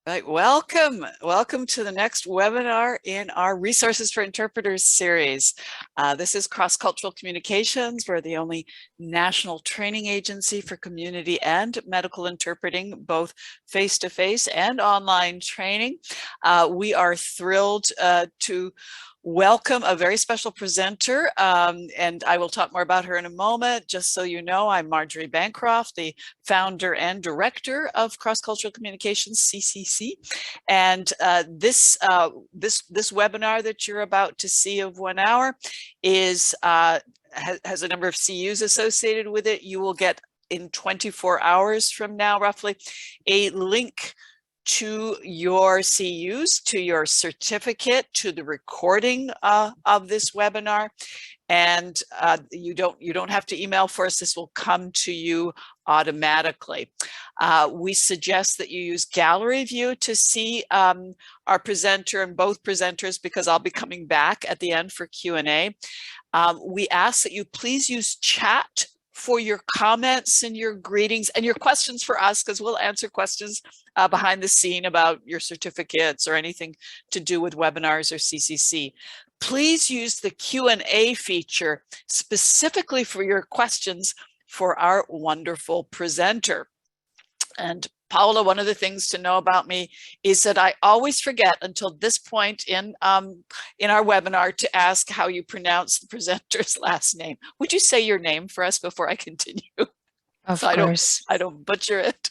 Right, welcome to the next webinar in our Resources for Interpreters series. This is Cross-Cultural Communications. We're the only national training agency for community and medical interpreting, both face-to-face and online training. We are thrilled to welcome a very special presenter, and I will talk more about her in a moment. Just so you know, I'm Marjorie Bancroft, the founder and director of Cross-Cultural Communications, CCC. And this webinar that you're about to see of 1 hour is has a number of CUs associated with it. You will get in 24 hours from now, roughly, a link to your CUs, to your certificate, to the recording of this webinar. And you don't have to email for us. This will come to you automatically. We suggest that you use gallery view to see our presenter and both presenters, because I'll be coming back at the end for Q&A. We ask that you please use chat for your comments and your greetings and your questions for us, because we'll answer questions behind the scene about your certificates or anything to do with webinars or CCC. Please use the Q&A feature specifically for your questions for our wonderful presenter. And Paola, one of the things to know about me is that I always forget until this point in our webinar to ask how you pronounce the presenter's last name. Would you say your name for us before I continue? Of course. I don't butcher it.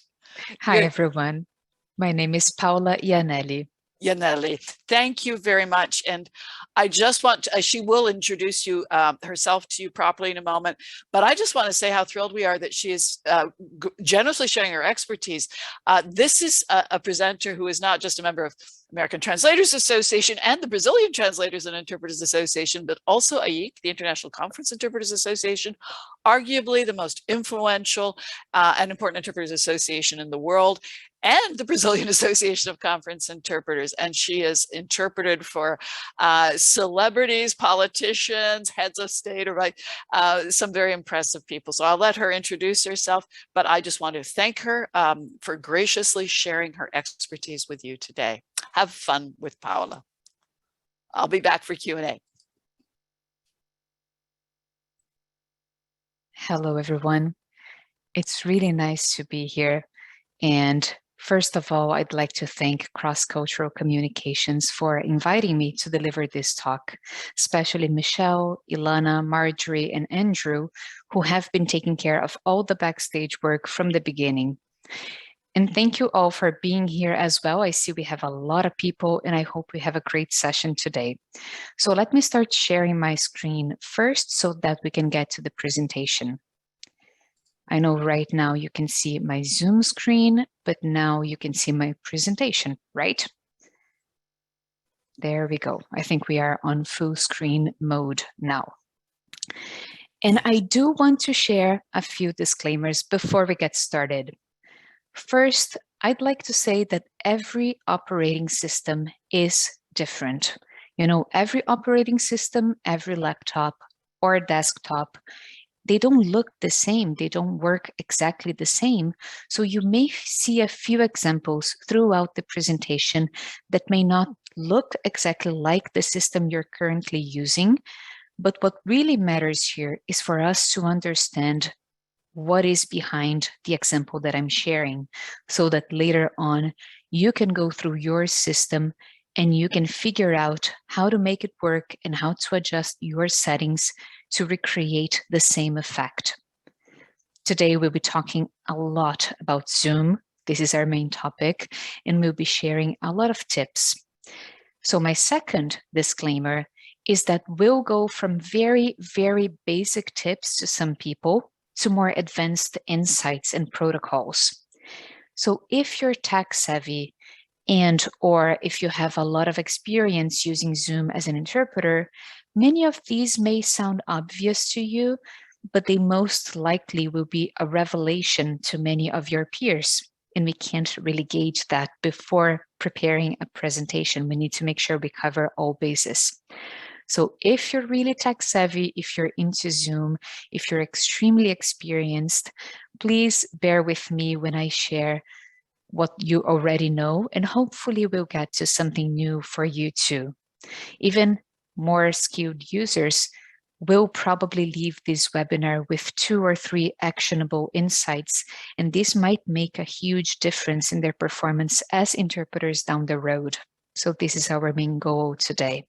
Hi, everyone. My name is Paola Iannelli. Iannelli, thank you very much. And I just want to, she will introduce you herself to you properly in a moment, but I just want to say how thrilled we are that she is generously sharing her expertise. This is a presenter who is not just a member of American Translators Association and the Brazilian Translators and Interpreters Association, but also AIC, the International Conference Interpreters Association, arguably the most influential and important interpreters association in the world, and the Brazilian Association of Conference Interpreters. And she has interpreted for celebrities, politicians, heads of state, or some very impressive people. So I'll let her introduce herself, but I just want to thank her for graciously sharing her expertise with you today. Have fun with Paola. I'll be back for Q&A. Hello, everyone. It's really nice to be here. And first of all, I'd like to thank Cross-Cultural Communications for inviting me to deliver this talk, especially Michelle, Ilana, Marjorie, and Andrew, who have been taking care of all the backstage work from the beginning. And thank you all for being here as well. I see we have a lot of people, and I hope we have a great session today. So let me start sharing my screen first so that we can get to the presentation. I know right now you can see my Zoom screen, but now you can see my presentation, right? There we go. I think we are on full screen mode now. And I do want to share a few disclaimers before we get started. First, I'd like to say that every operating system is different. You know, every operating system, every laptop or desktop, they don't look the same. They don't work exactly the same. So you may see a few examples throughout the presentation that may not look exactly like the system you're currently using. But what really matters here is for us to understand what is behind the example that I'm sharing, so that later on you can go through your system and you can figure out how to make it work and how to adjust your settings to recreate the same effect. Today, we'll be talking a lot about Zoom. This is our main topic, and we'll be sharing a lot of tips. So my second disclaimer is that we'll go from very, very basic tips to some people to more advanced insights and protocols. So if you're tech savvy or if you have a lot of experience using Zoom as an interpreter, many of these may sound obvious to you, but they most likely will be a revelation to many of your peers. And we can't really gauge that before preparing a presentation. We need to make sure we cover all bases. So if you're really tech savvy, if you're into Zoom, if you're extremely experienced, please bear with me when I share what you already know, and hopefully we'll get to something new for you too. Even more skilled users will probably leave this webinar with 2 or 3 actionable insights, and this might make a huge difference in their performance as interpreters down the road. So this is our main goal today.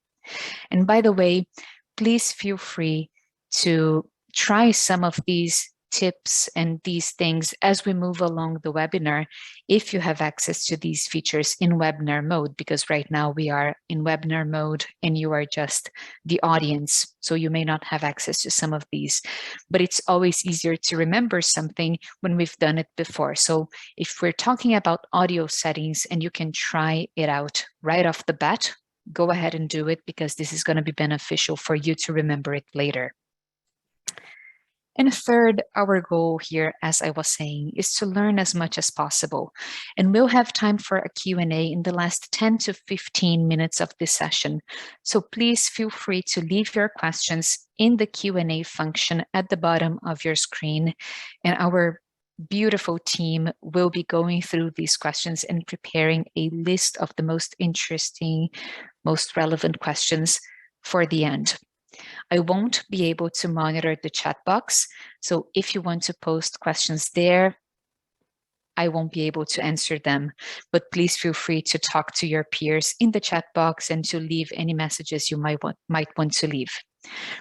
And by the way, please feel free to try some of these tips and these things as we move along the webinar, if you have access to these features in webinar mode, because right now we are in webinar mode and you are just the audience. So you may not have access to some of these, but it's always easier to remember something when we've done it before. So if we're talking about audio settings and you can try it out right off the bat, go ahead and do it, because this is going to be beneficial for you to remember it later. And third, our goal here, as I was saying, is to learn as much as possible. And we'll have time for a Q&A in the last 10 to 15 minutes of this session. So please feel free to leave your questions in the Q&A function at the bottom of your screen. And our beautiful team will be going through these questions and preparing a list of the most interesting, most relevant questions for the end. I won't be able to monitor the chat box. So if you want to post questions there, I won't be able to answer them, but please feel free to talk to your peers in the chat box and to leave any messages you might want to leave.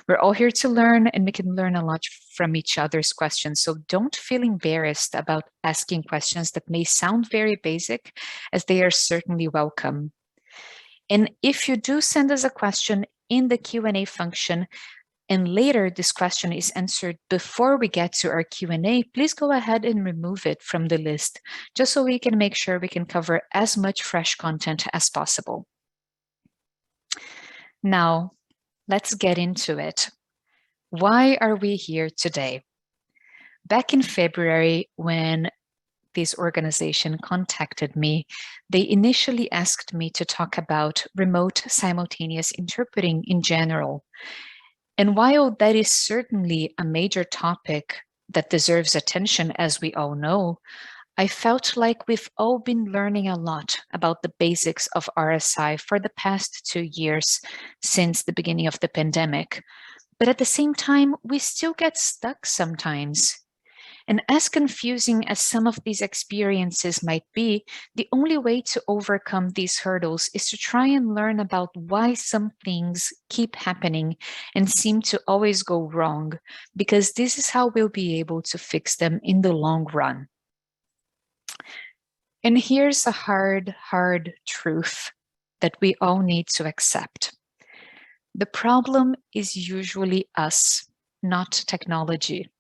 We're all here to learn, and we can learn a lot from each other's questions. So don't feel embarrassed about asking questions that may sound very basic, as they are certainly welcome. And if you do send us a question in the Q&A function, and later this question is answered before we get to our Q&A, please go ahead and remove it from the list, just so we can make sure we can cover as much fresh content as possible. Now, let's get into it. Why are we here today? Back in February, when this organization contacted me, they initially asked me to talk about remote simultaneous interpreting in general. And while that is certainly a major topic that deserves attention, as we all know, I felt like we've all been learning a lot about the basics of RSI for the past 2 years since the beginning of the pandemic. But at the same time, we still get stuck sometimes. And as confusing as some of these experiences might be, the only way to overcome these hurdles is to try and learn about why some things keep happening and seem to always go wrong, because this is how we'll be able to fix them in the long run. And here's a hard truth that we all need to accept. The problem is usually us, not technology.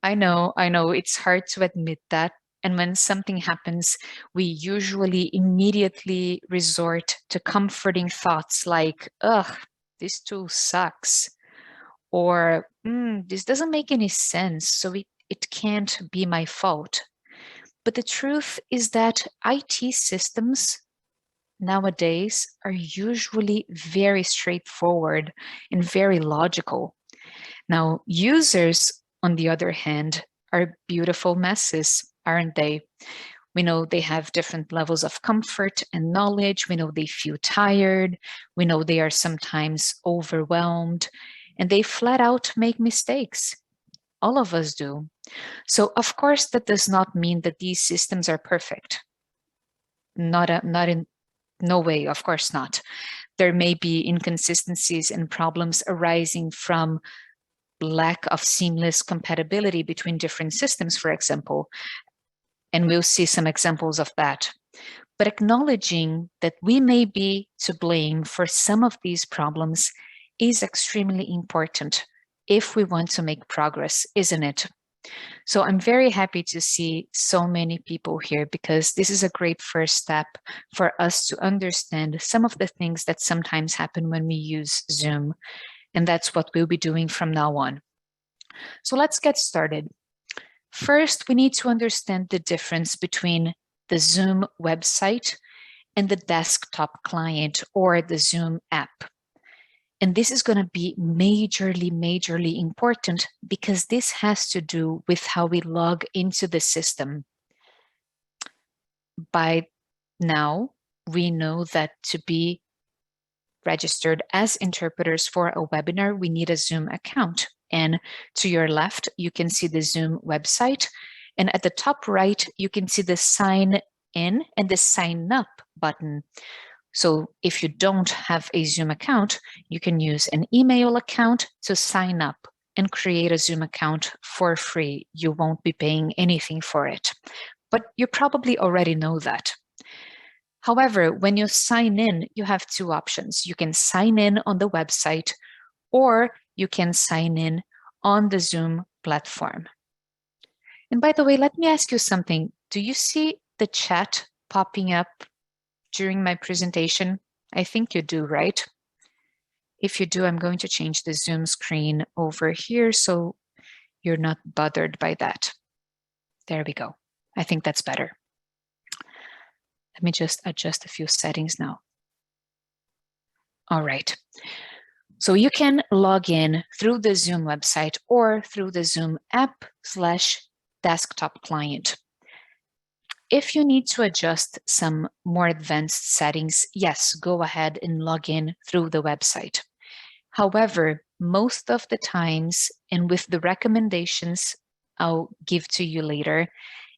I know, it's hard to admit that. And when something happens, we usually immediately resort to comforting thoughts like, ugh, this tool sucks. Or, this doesn't make any sense, so it can't be my fault. But the truth is that IT systems nowadays are usually very straightforward and very logical. Now, users, on the other hand, are beautiful messes, aren't they? We know they have different levels of comfort and knowledge. We know they feel tired. We know they are sometimes overwhelmed, and they flat out make mistakes. All of us do. So, of course, that does not mean that these systems are perfect. Not in no way, of course not. There may be inconsistencies and problems arising from lack of seamless compatibility between different systems, for example, and we'll see some examples of that. But acknowledging that we may be to blame for some of these problems is extremely important if we want to make progress, isn't it? So I'm very happy to see so many people here, because this is a great first step for us to understand some of the things that sometimes happen when we use Zoom. And that's what we'll be doing from now on. So let's get started. First, we need to understand the difference between the Zoom website and the desktop client, or the Zoom app. And this is going to be majorly important, because this has to do with how we log into the system. by now, we know that to be registered as interpreters for a webinar, we need a Zoom account. And to your left, you can see the Zoom website. And at the top right, you can see the sign in and the sign up button. So if you don't have a Zoom account, you can use an email account to sign up and create a Zoom account for free. You won't be paying anything for it, but you probably already know that. However, when you sign in, you have two options. You can sign in on the website, or you can sign in on the Zoom platform. And by the way, let me ask you something. Do you see the chat popping up during my presentation? I think you do, right? If you do, I'm going to change the Zoom screen over here so you're not bothered by that. There we go. I think that's better. Let me just adjust a few settings now. All right. So you can log in through the Zoom website or through the Zoom app/desktop client. If you need to adjust some more advanced settings, yes, go ahead and log in through the website. However, most of the times, and with the recommendations I'll give to you later,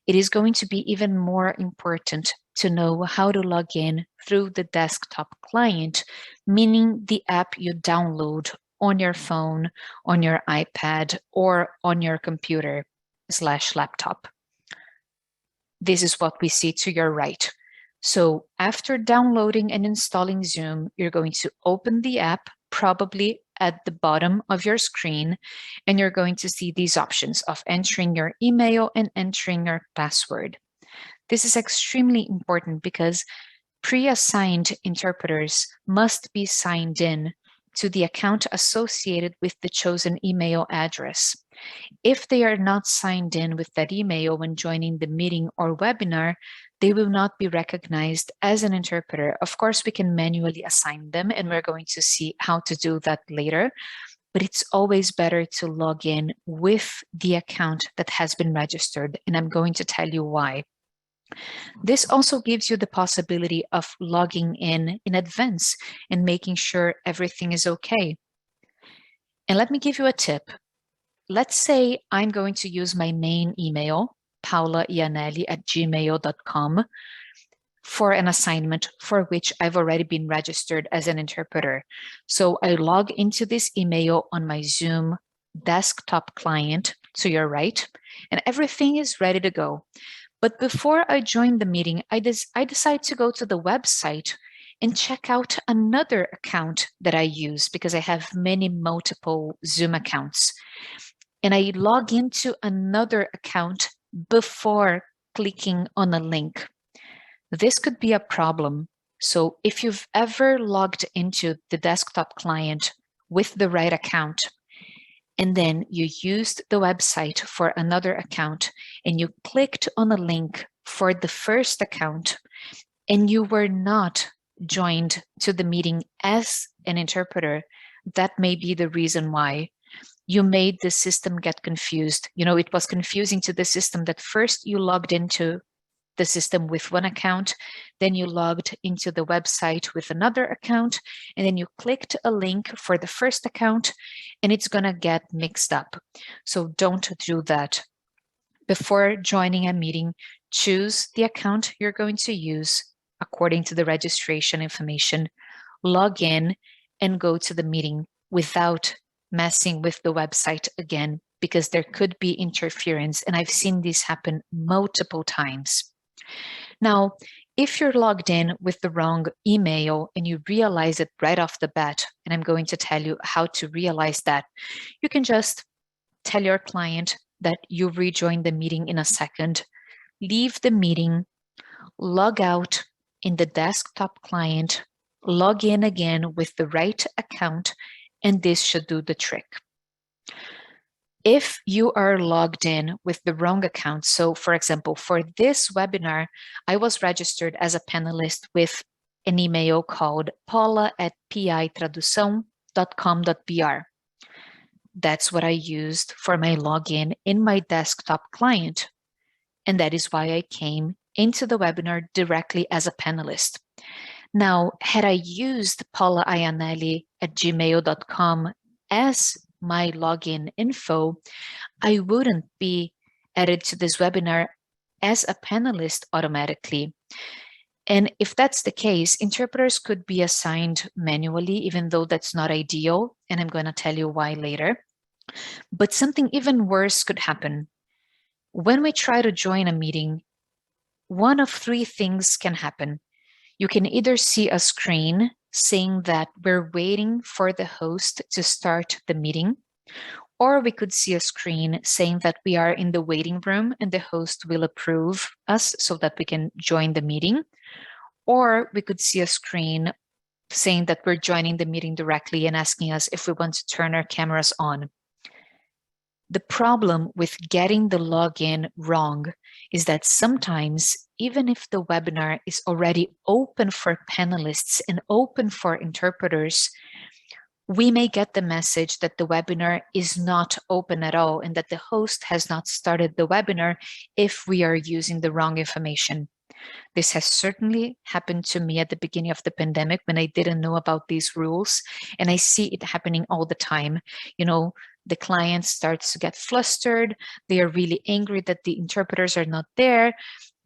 it is going to be even more important to know how to log in through the desktop client, meaning the app you download on your phone, on your iPad, or on your computer/laptop. This is what we see to your right. So after downloading and installing Zoom, you're going to open the app, probably at the bottom of your screen, and you're going to see these options of entering your email and entering your password. This is extremely important because pre-assigned interpreters must be signed in to the account associated with the chosen email address. If they are not signed in with that email when joining the meeting or webinar, they will not be recognized as an interpreter. Of course, we can manually assign them, and we're going to see how to do that later. But it's always better to log in with the account that has been registered, and I'm going to tell you why. This also gives you the possibility of logging in advance and making sure everything is okay. And let me give you a tip. Let's say I'm going to use my main email, paulaianelli@gmail.com, for an assignment for which I've already been registered as an interpreter. So I log into this email on my Zoom desktop client to your right, and everything is ready to go. But before I join the meeting, I decide to go to the website and check out another account that I use because I have multiple Zoom accounts. And I log into another account before clicking on a link. This could be a problem. So if you've ever logged into the desktop client with the right account, and then you used the website for another account, and you clicked on a link for the first account, and you were not joined to the meeting as an interpreter, that may be the reason why you made the system get confused. You know, it was confusing to the system that first you logged into the system with one account, then you logged into the website with another account, and then you clicked a link for the first account, and it's going to get mixed up. So don't do that. Before joining a meeting, choose the account you're going to use according to the registration information, log in, and go to the meeting without messing with the website again, because there could be interference, and I've seen this happen multiple times. Now, if you're logged in with the wrong email and you realize it right off the bat, and I'm going to tell you how to realize that, you can just tell your client that you rejoin the meeting in a second, leave the meeting, log out in the desktop client, log in again with the right account, and this should do the trick. If you are logged in with the wrong account, so for example, for this webinar, I was registered as a panelist with an email called paula@pitradução.com.br. That's what I used for my login in my desktop client. And that is why I came into the webinar directly as a panelist. Now, had I used paulaianelli@gmail.com as my login info, I wouldn't be added to this webinar as a panelist automatically. And if that's the case, interpreters could be assigned manually, even though that's not ideal. And I'm going to tell you why later. But something even worse could happen. When we try to join a meeting, one of three things can happen. You can either see a screen saying that we're waiting for the host to start the meeting, or we could see a screen saying that we are in the waiting room and the host will approve us so that we can join the meeting. Or we could see a screen saying that we're joining the meeting directly and asking us if we want to turn our cameras on. The problem with getting the login wrong is that sometimes, even if the webinar is already open for panelists and open for interpreters, we may get the message that the webinar is not open at all and that the host has not started the webinar if we are using the wrong information. This has certainly happened to me at the beginning of the pandemic when I didn't know about these rules, and I see it happening all the time. You know, the client starts to get flustered. They are really angry that the interpreters are not there.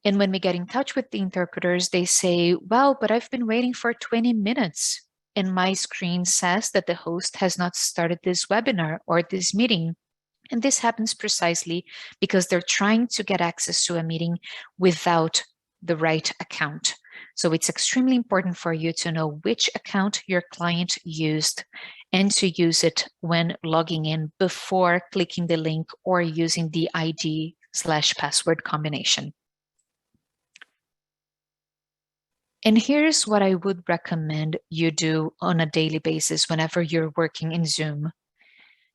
And when we get in touch with the interpreters, they say, well, but I've been waiting for 20 minutes. And my screen says that the host has not started this webinar or this meeting. And this happens precisely because they're trying to get access to a meeting without the right account. So it's extremely important for you to know which account your client used and to use it when logging in before clicking the link or using the ID/password combination. And here's what I would recommend you do on a daily basis whenever you're working in Zoom.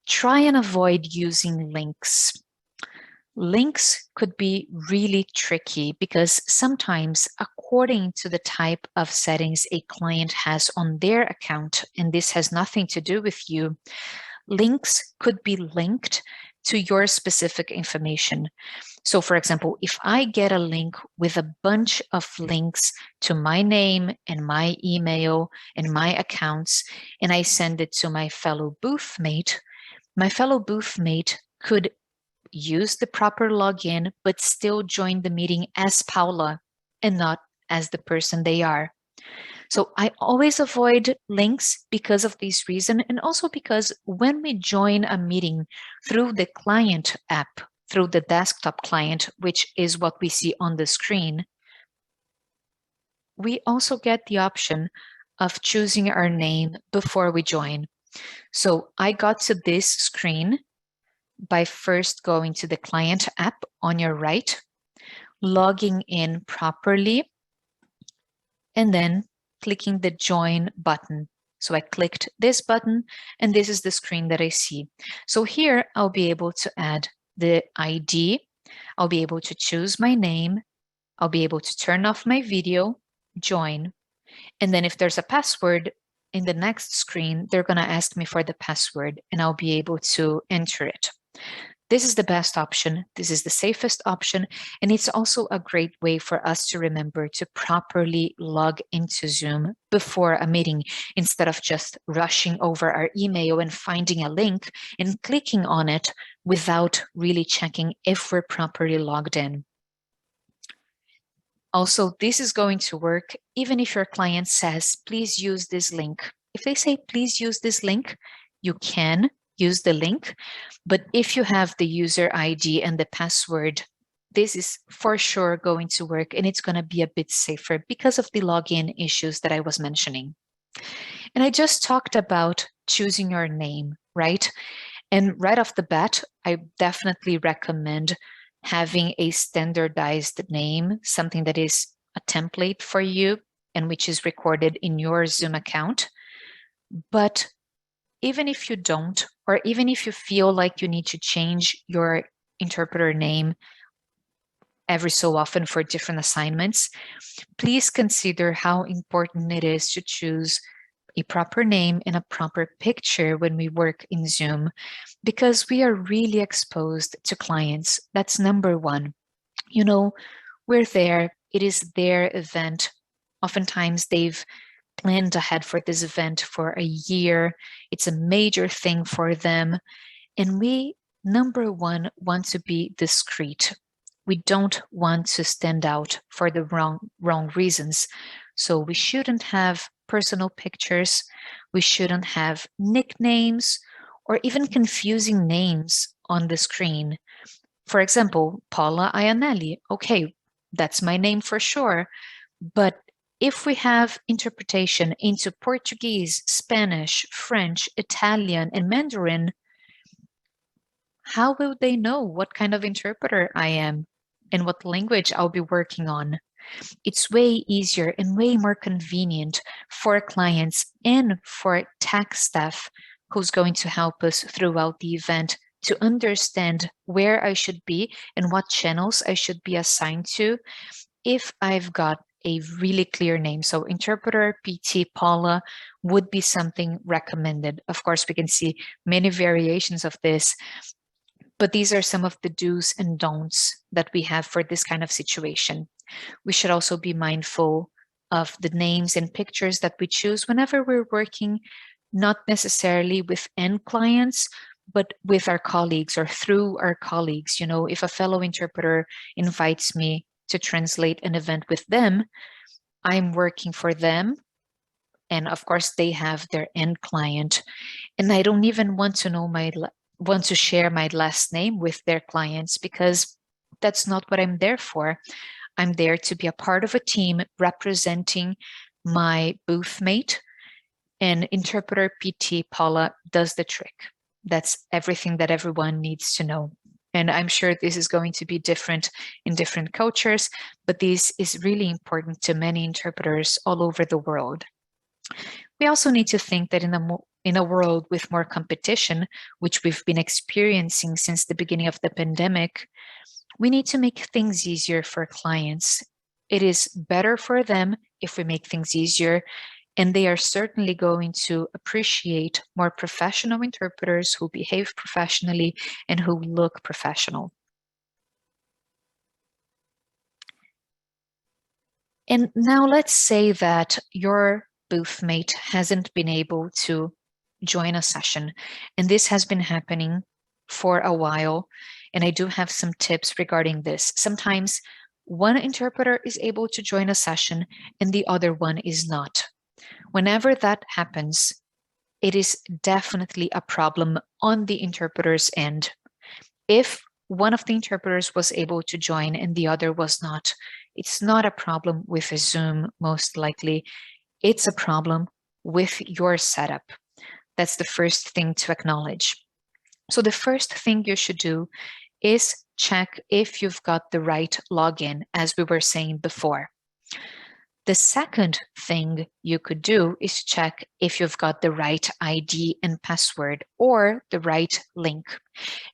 Try and avoid using links. Links could be really tricky because sometimes, according to the type of settings a client has on their account, and this has nothing to do with you, links could be linked to your specific information. So for example, if I get a link with a bunch of links to my name and my email and my accounts, and I send it to my fellow booth mate could use the proper login, but still join the meeting as Paula and not as the person they are. So I always avoid links because of this reason, and also because when we join a meeting through the client app, through the desktop client, which is what we see on the screen, we also get the option of choosing our name before we join. So I got to this screen by first going to the client app on your right, logging in properly, and then clicking the join button. So I clicked this button, and this is the screen that I see. So here I'll be able to add the ID. I'll be able to choose my name. I'll be able to turn off my video, join. And then if there's a password in the next screen, they're going to ask me for the password, and I'll be able to enter it. This is the best option. This is the safest option. And it's also a great way for us to remember to properly log into Zoom before a meeting, instead of just rushing over our email and finding a link and clicking on it without really checking if we're properly logged in. Also, this is going to work even if your client says, please use this link. If they say, please use this link, you can use the link. But if you have the user ID and the password, this is for sure going to work, and it's going to be a bit safer because of the login issues that I was mentioning. And I just talked about choosing your name, right? And right off the bat, I definitely recommend having a standardized name, something that is a template for you and which is recorded in your Zoom account. But even if you don't, or even if you feel like you need to change your interpreter name every so often for different assignments, please consider how important it is to choose a proper name and a proper picture when we work in Zoom, because we are really exposed to clients. That's number one. You know, we're there It is their event. Oftentimes they've planned ahead for this event for a year. It's a major thing for them. And we, number one, want to be discreet. We don't want to stand out for the wrong reasons. So we shouldn't have personal pictures. We shouldn't have nicknames or even confusing names on the screen. For example, Paula Iannelli. Okay, that's my name for sure. But if we have interpretation into Portuguese, Spanish, French, Italian, and Mandarin, how will they know what kind of interpreter I am and what language I'll be working on? It's way easier and way more convenient for clients and for tax staff who's going to help us throughout the event to understand where I should be and what channels I should be assigned to if I've got a really clear name. So interpreter, PT, Paula would be something recommended. Of course, we can see many variations of this, but these are some of the do's and don'ts that we have for this kind of situation. We should also be mindful of the names and pictures that we choose whenever we're working, not necessarily with end clients, but with our colleagues or through our colleagues. You know, if a fellow interpreter invites me to translate an event with them, I'm working for them. And of course, they have their end client. And I don't even want to share my last name with their clients because that's not what I'm there for. I'm there to be a part of a team representing my booth mate, and interpreter PT Paula does the trick. That's everything that everyone needs to know. And I'm sure this is going to be different in different cultures, but this is really important to many interpreters all over the world. We also need to think that in a world with more competition, which we've been experiencing since the beginning of the pandemic, we need to make things easier for clients. It is better for them if we make things easier, and they are certainly going to appreciate more professional interpreters who behave professionally and who look professional. And now let's say that your booth mate hasn't been able to join a session, and this has been happening for a while. And I do have some tips regarding this. Sometimes one interpreter is able to join a session and the other one is not. Whenever that happens, it is definitely a problem on the interpreter's end. If one of the interpreters was able to join and the other was not, it's not a problem with Zoom, most likely. It's a problem with your setup. That's the first thing to acknowledge. So the first thing you should do is check if you've got the right login, as we were saying before. The second thing you could do is check if you've got the right ID and password or the right link.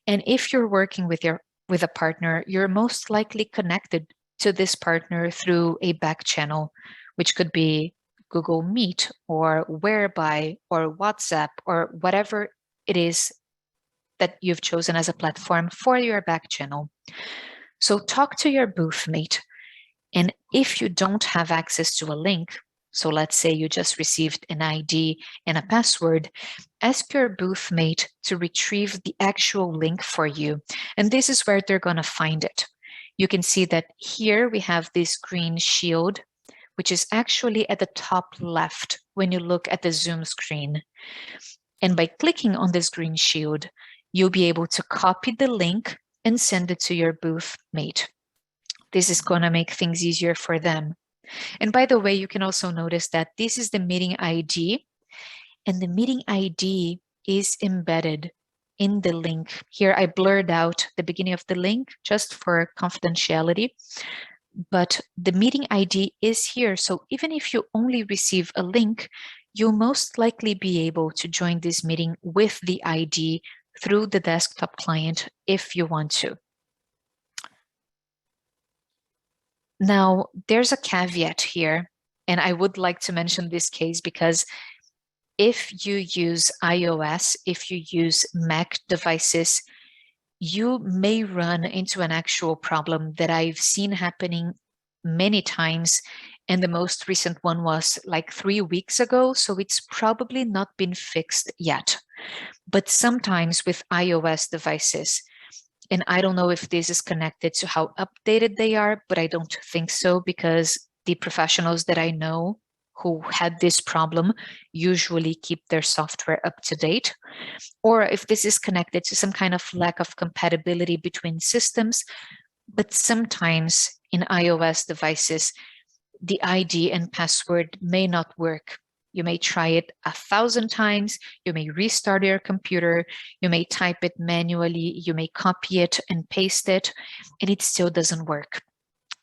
And if you're working with a partner, you're most likely connected to this partner through a back channel, which could be Google Meet or Whereby or WhatsApp or whatever it is that you've chosen as a platform for your back channel. So talk to your booth mate. And if you don't have access to a link, so let's say you just received an ID and a password, ask your booth mate to retrieve the actual link for you. And this is where they're going to find it. You can see that here we have this green shield, which is actually at the top left when you look at the Zoom screen. And by clicking on this green shield, you'll be able to copy the link and send it to your booth mate. This is going to make things easier for them. And by the way, you can also notice that this is the meeting ID, and the meeting ID is embedded in the link. Here I blurred out the beginning of the link just for confidentiality, but the meeting ID is here. So even if you only receive a link, you'll most likely be able to join this meeting with the ID through the desktop client if you want to. Now, there's a caveat here, and I would like to mention this case because if you use iOS, if you use Mac devices, you may run into an actual problem that I've seen happening many times, and the most recent one was like 3 weeks ago, so it's probably not been fixed yet. But sometimes with iOS devices, and I don't know if this is connected to how updated they are, but I don't think so, because the professionals that I know who had this problem usually keep their software up to date, or if this is connected to some kind of lack of compatibility between systems. But sometimes in iOS devices, the ID and password may not work. You may try it 1,000 times, you may restart your computer, you may type it manually, you may copy it and paste it, and it still doesn't work.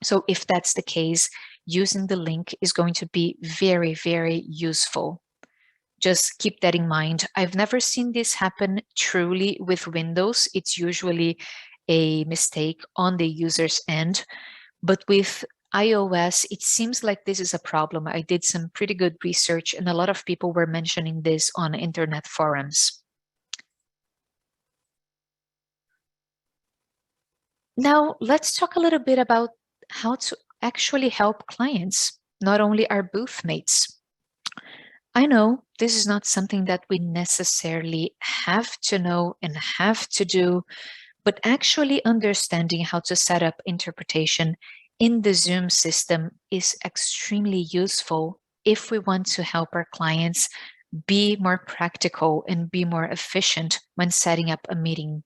So if that's the case, using the link is going to be very, very useful. Just keep that in mind. I've never seen this happen truly with Windows. It's usually a mistake on the user's end, but with iOS, it seems like this is a problem. I did some pretty good research, and a lot of people were mentioning this on internet forums. Now, let's talk a little bit about how to actually help clients, not only our booth mates. I know this is not something that we necessarily have to know and have to do, but actually understanding how to set up interpretation in the Zoom system is extremely useful if we want to help our clients be more practical and be more efficient when setting up a meeting.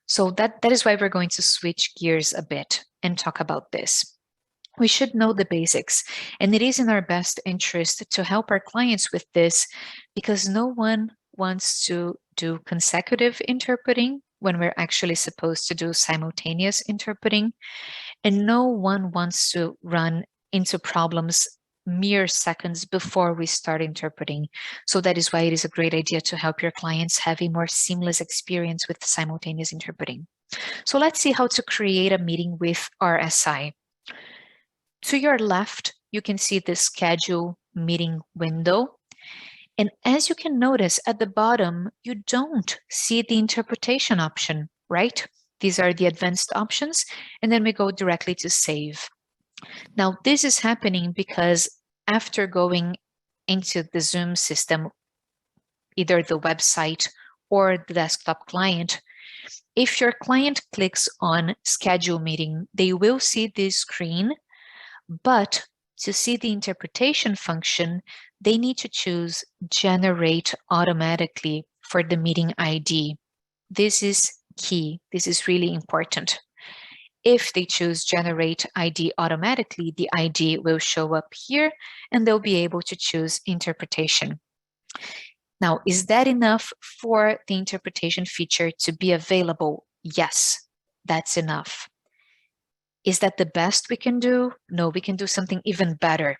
So that is why we're going to switch gears a bit and talk about this. We should know the basics, and it is in our best interest to help our clients with this, because no one wants to do consecutive interpreting when we're actually supposed to do simultaneous interpreting, and no one wants to run into problems mere seconds before we start interpreting. So that is why it is a great idea to help your clients have a more seamless experience with simultaneous interpreting. So let's see how to create a meeting with RSI. To your left, you can see the schedule meeting window. And as you can notice at the bottom, you don't see the interpretation option, right? These are the advanced options. And then we go directly to save. Now, this is happening because after going into the Zoom system, either the website or the desktop client, if your client clicks on schedule meeting, they will see this screen. But to see the interpretation function, they need to choose generate automatically for the meeting ID. This is key. This is really important. If they choose generate ID automatically, the ID will show up here and they'll be able to choose interpretation. Now, is that enough for the interpretation feature to be available? Yes, that's enough. Is that the best we can do? No, we can do something even better.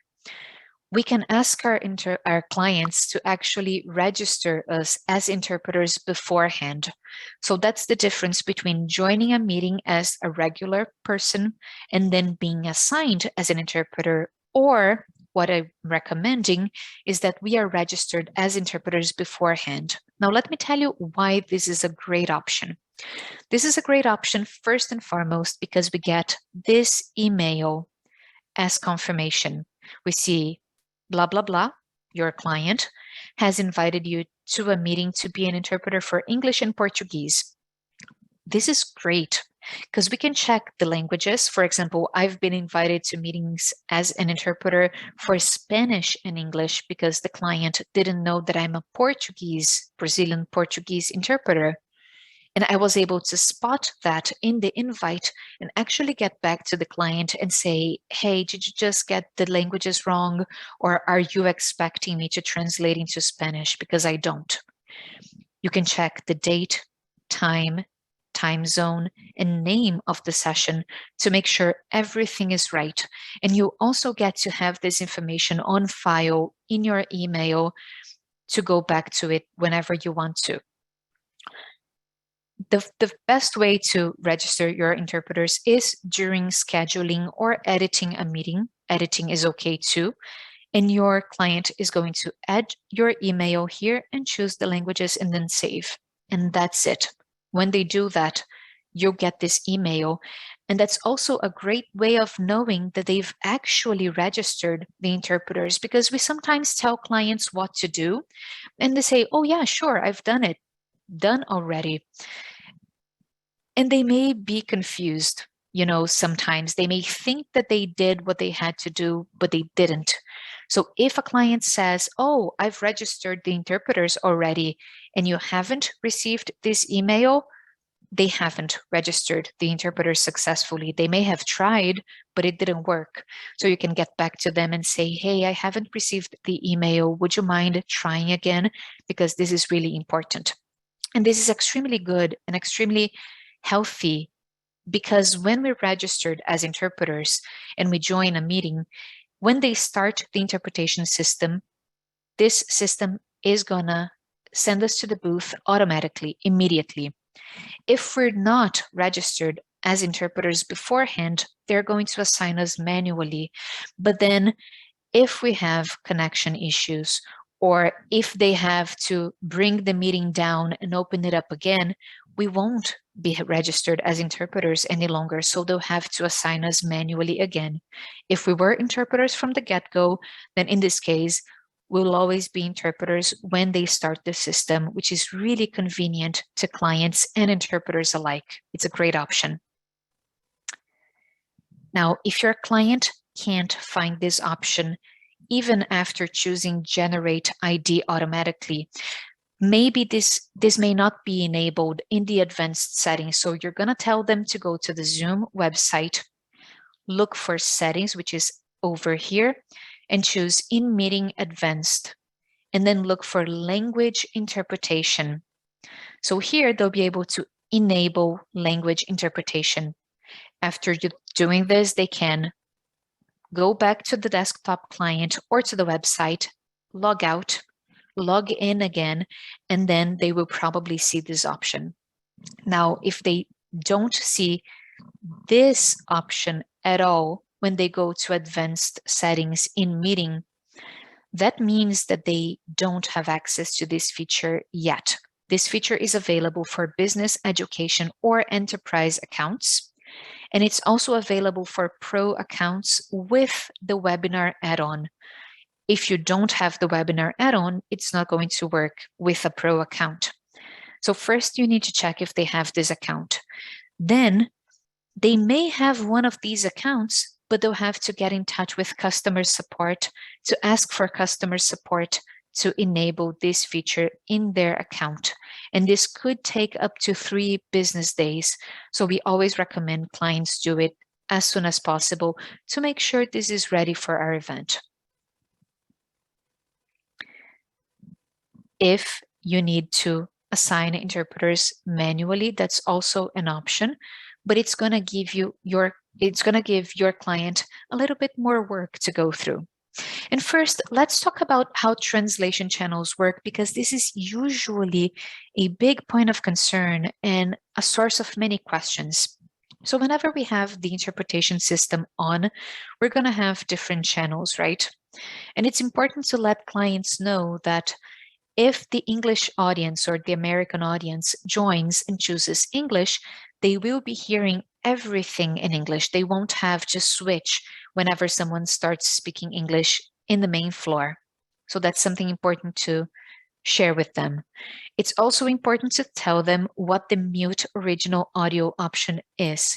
We can ask our clients to actually register us as interpreters beforehand. So that's the difference between joining a meeting as a regular person and then being assigned as an interpreter, or what I'm recommending is that we are registered as interpreters beforehand. Now, let me tell you why this is a great option. This is a great option first and foremost because we get this email as confirmation. We see blah, blah, blah, your client has invited you to a meeting to be an interpreter for English and Portuguese. This is great because we can check the languages. For example, I've been invited to meetings as an interpreter for Spanish and English because the client didn't know that I'm a Brazilian Portuguese interpreter. And I was able to spot that in the invite and actually get back to the client and say, hey, did you just get the languages wrong? Or are you expecting me to translate into Spanish? Because I don't. You can check the date, time zone, and name of the session to make sure everything is right. And you also get to have this information on file in your email to go back to it whenever you want to. The best way to register your interpreters is during scheduling or editing a meeting. Editing is okay too. And your client is going to add your email here and choose the languages and then save. And that's it. When they do that, you'll get this email. And that's also a great way of knowing that they've actually registered the interpreters, because we sometimes tell clients what to do and they say, oh yeah, sure, I've done it, done already. And they may be confused. Sometimes they may think that they did what they had to do, but they didn't. So if a client says, oh, I've registered the interpreters already, and you haven't received this email, they haven't registered the interpreters successfully. They may have tried, but it didn't work. So you can get back to them and say, hey, I haven't received the email. Would you mind trying again? Because this is really important. And this is extremely good and extremely healthy, because when we're registered as interpreters and we join a meeting, when they start the interpretation system, this system is gonna send us to the booth automatically, immediately. If we're not registered as interpreters beforehand, they're going to assign us manually. But then if we have connection issues, or if they have to bring the meeting down and open it up again, we won't be registered as interpreters any longer. So they'll have to assign us manually again. If we were interpreters from the get-go, then in this case, we'll always be interpreters when they start the system, which is really convenient to clients and interpreters alike. It's a great option. Now, if your client can't find this option, even after choosing Generate ID automatically, maybe this may not be enabled in the advanced settings. So you're going to tell them to go to the Zoom website, look for settings, which is over here, and choose In Meeting Advanced, and then look for language interpretation. So here they'll be able to enable language interpretation. After doing this, they can go back to the desktop client or to the website, log out, log in again, and then they will probably see this option. Now, if they don't see this option at all when they go to advanced settings in meeting, that means that they don't have access to this feature yet. This feature is available for business, education, or enterprise accounts. And it's also available for pro accounts with the webinar add-on. If you don't have the webinar add-on, it's not going to work with a pro account. So first you need to check if they have this account. Then they may have one of these accounts, but they'll have to get in touch with customer support to ask for customer support to enable this feature in their account. And this could take up to 3 business days. So we always recommend clients do it as soon as possible to make sure this is ready for our event. If you need to assign interpreters manually, that's also an option, but it's going to give your client a little bit more work to go through. And first, let's talk about how translation channels work, because this is usually a big point of concern and a source of many questions. So whenever we have the interpretation system on, we're going to have different channels, right? And it's important to let clients know that if the English audience or the American audience joins and chooses English, they will be hearing everything in English. They won't have to switch whenever someone starts speaking English in the main floor. So that's something important to share with them. It's also important to tell them what the mute original audio option is.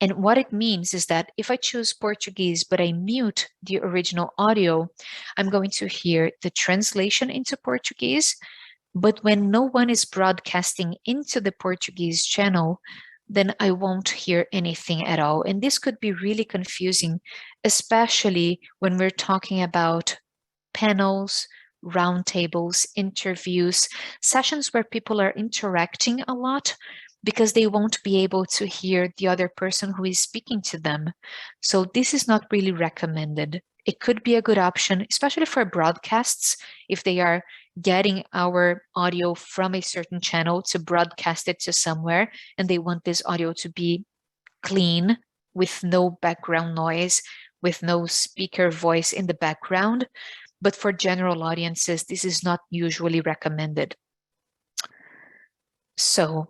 And what it means is that if I choose Portuguese, but I mute the original audio, I'm going to hear the translation into Portuguese. But when no one is broadcasting into the Portuguese channel, then I won't hear anything at all. And this could be really confusing, especially when we're talking about panels, roundtables, interviews, sessions where people are interacting a lot, because they won't be able to hear the other person who is speaking to them. So this is not really recommended. It could be a good option, especially for broadcasts, if they are getting our audio from a certain channel to broadcast it to somewhere, and they want this audio to be clean, with no background noise, with no speaker voice in the background. But for general audiences, this is not usually recommended. So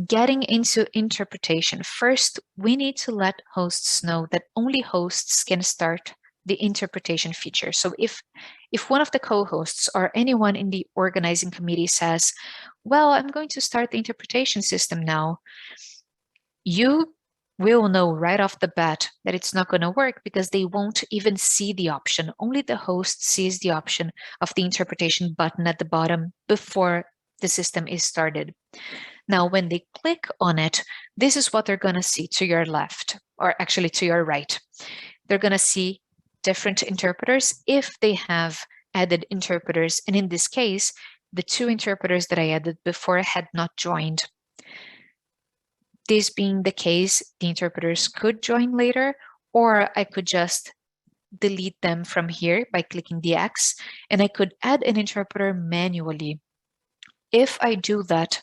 Getting into interpretation, first, we need to let hosts know that only hosts can start the interpretation feature. So if one of the co-hosts or anyone in the organizing committee says, well, I'm going to start the interpretation system now, you will know right off the bat that it's not going to work because they won't even see the option. Only the host sees the option of the interpretation button at the bottom before the system is started. Now, when they click on it, this is what they're going to see to your left, or actually to your right. They're going to see different interpreters if they have added interpreters. And in this case, the 2 interpreters that I added before had not joined. This being the case, the interpreters could join later, or I could just delete them from here by clicking the X, and I could add an interpreter manually. If I do that,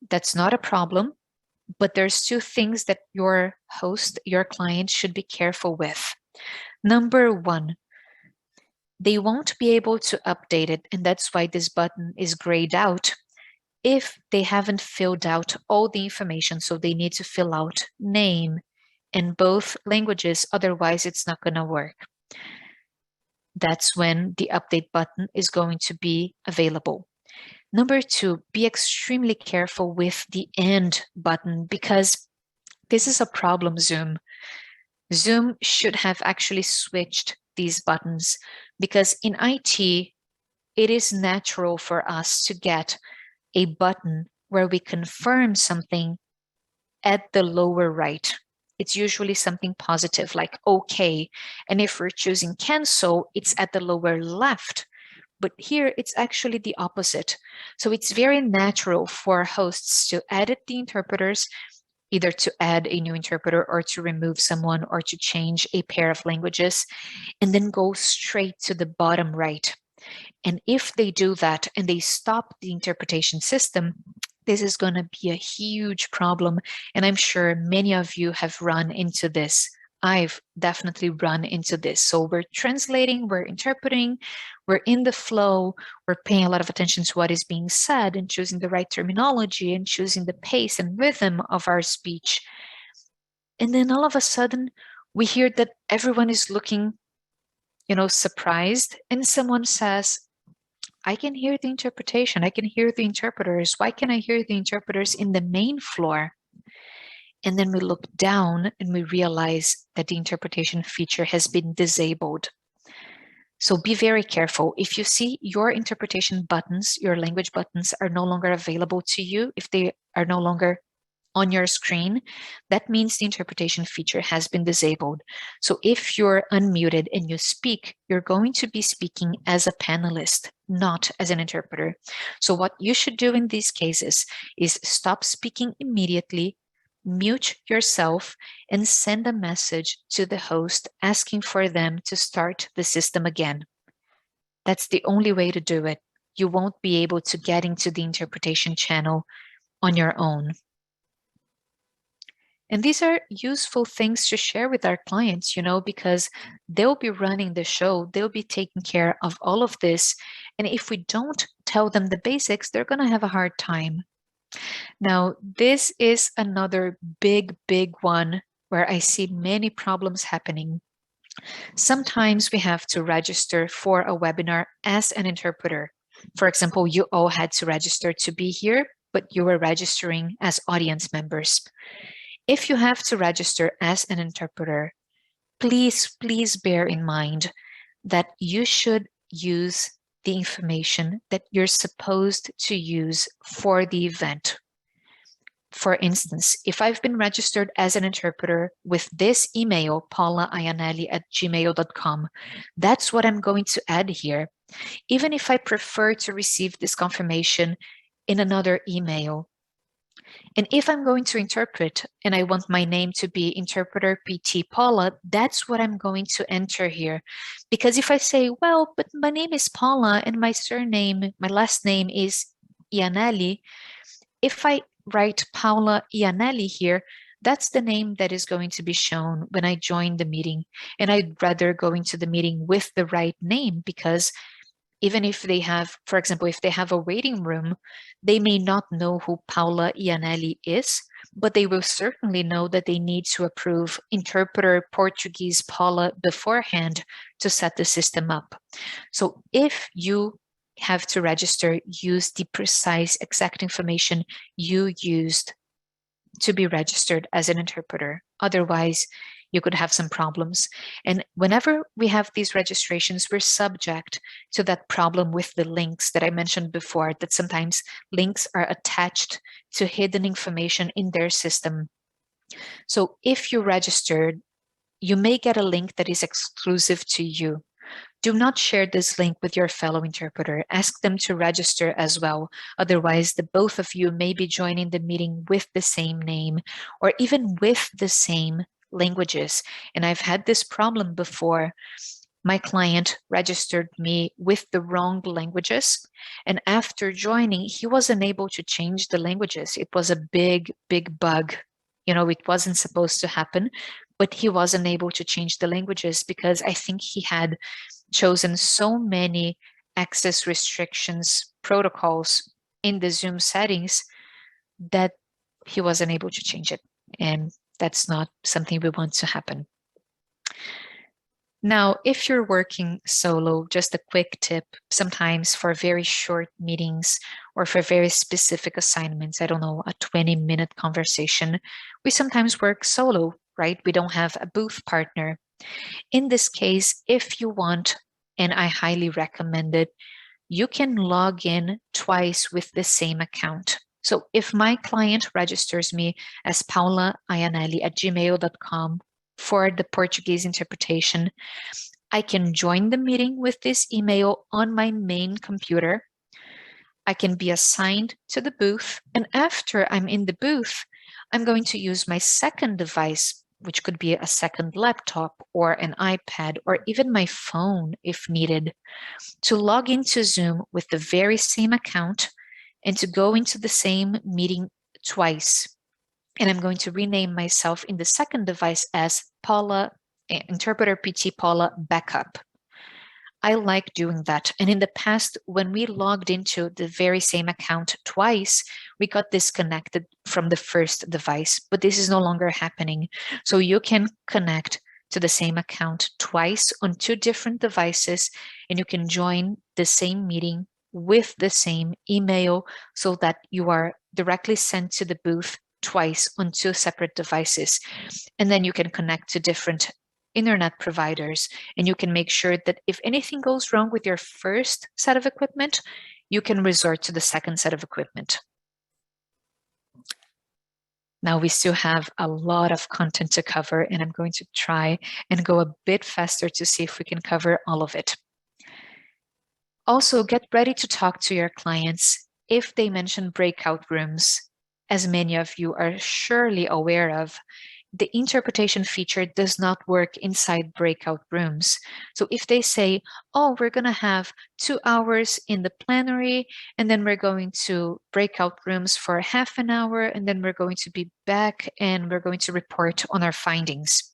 that's not a problem, but there's 2 things that your host, your client, should be careful with. Number 1, they won't be able to update it, and that's why this button is grayed out, if they haven't filled out all the information. So they need to fill out name in both languages, otherwise it's not going to work. That's when the update button is going to be available. Number 2, be extremely careful with the end button because this is a problem, Zoom. Zoom should have actually switched these buttons because in IT, it is natural for us to get a button where we confirm something at the lower right. It's usually something positive like OK. And if we're choosing cancel, it's at the lower left. But here it's actually the opposite. So it's very natural for hosts to edit the interpreters, either to add a new interpreter or to remove someone or to change a pair of languages, and then go straight to the bottom right. And if they do that and they stop the interpretation system, this is going to be a huge problem. And I'm sure many of you have run into this. I've definitely run into this. So we're translating, we're interpreting, we're in the flow, we're paying a lot of attention to what is being said and choosing the right terminology and choosing the pace and rhythm of our speech. And then all of a sudden, we hear that everyone is looking, surprised, and someone says, I can hear the interpretation. I can hear the interpreters. Why can I hear the interpreters in the main floor? And then we look down and we realize that the interpretation feature has been disabled. So be very careful. If you see your interpretation buttons, your language buttons are no longer available to you, if they are no longer on your screen, that means the interpretation feature has been disabled. So if you're unmuted and you speak, you're going to be speaking as a panelist, not as an interpreter. So what you should do in these cases is stop speaking immediately, mute yourself, and send a message to the host asking for them to start the system again. That's the only way to do it. You won't be able to get into the interpretation channel on your own. And these are useful things to share with our clients, because they'll be running the show, they'll be taking care of all of this. And if we don't tell them the basics, they're going to have a hard time. Now, this is another big one where I see many problems happening. Sometimes we have to register for a webinar as an interpreter. For example, you all had to register to be here, but you were registering as audience members. If you have to register as an interpreter, please bear in mind that you should use the information that you're supposed to use for the event. For instance, if I've been registered as an interpreter with this email, paulaianelli@gmail.com, that's what I'm going to add here. Even if I prefer to receive this confirmation in another email, and if I'm going to interpret and I want my name to be Interpreter PT Paula, that's what I'm going to enter here. Because if I say, well, but my name is Paula and my last name is Ianelli, if I write Paula Ianelli here, that's the name that is going to be shown when I join the meeting. And I'd rather go into the meeting with the right name, because even if they have, for example, if they have a waiting room, they may not know who Paula Ianelli is, but they will certainly know that they need to approve interpreter Portuguese Paula beforehand to set the system up. So if you have to register, use the precise exact information you used to be registered as an interpreter. Otherwise, you could have some problems. And whenever we have these registrations, we're subject to that problem with the links that I mentioned before, that sometimes links are attached to hidden information in their system. So if you registered, you may get a link that is exclusive to you. Do not share this link with your fellow interpreter. Ask them to register as well. Otherwise, the both of you may be joining the meeting with the same name or even with the same languages. And I've had this problem before. My client registered me with the wrong languages. And after joining, he wasn't able to change the languages. It was a big, big bug. You know, it wasn't supposed to happen, but he wasn't able to change the languages because I think he had chosen so many access restrictions protocols in the Zoom settings that he wasn't able to change it. And that's not something we want to happen. Now, if you're working solo, just a quick tip, sometimes for very short meetings or for very specific assignments, I don't know, a 20-minute conversation, we sometimes work solo, right? We don't have a booth partner. In this case, if you want, and I highly recommend it, you can log in twice with the same account. So if my client registers me as paulaianelli@gmail.com for the Portuguese interpretation, I can join the meeting with this email on my main computer. I can be assigned to the booth, and after I'm in the booth, I'm going to use my second device, which could be a second laptop or an iPad or even my phone if needed, to log into Zoom with the very same account and to go into the same meeting twice. And I'm going to rename myself in the second device as Paula, Interpreter PT Paula Backup. I like doing that. And in the past, when we logged into the very same account twice, we got disconnected from the first device, but this is no longer happening. So you can connect to the same account twice on 2 different devices, and you can join the same meeting with the same email so that you are directly sent to the booth twice on 2 separate devices. And then you can connect to different internet providers, and you can make sure that if anything goes wrong with your first set of equipment, you can resort to the second set of equipment. Now we still have a lot of content to cover, and I'm going to try and go a bit faster to see if we can cover all of it. Also, get ready to talk to your clients if they mention breakout rooms. As many of you are surely aware of, the interpretation feature does not work inside breakout rooms. So if they say, oh, we're going to have 2 hours in the plenary, and then we're going to breakout rooms for half an hour, and then we're going to be back and we're going to report on our findings.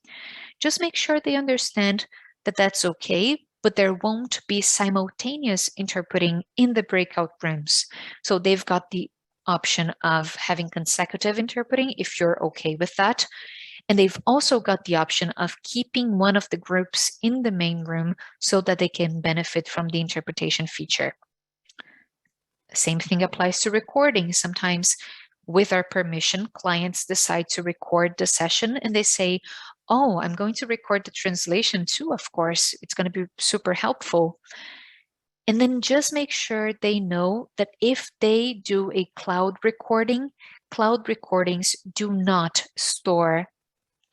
Just make sure they understand that that's okay, but there won't be simultaneous interpreting in the breakout rooms. So they've got the option of having consecutive interpreting if you're okay with that. And they've also got the option of keeping one of the groups in the main room so that they can benefit from the interpretation feature. Same thing applies to recording. Sometimes with our permission, clients decide to record the session and they say, oh, I'm going to record the translation too, of course. It's going to be super helpful. And then just make sure they know that if they do a cloud recording, cloud recordings do not store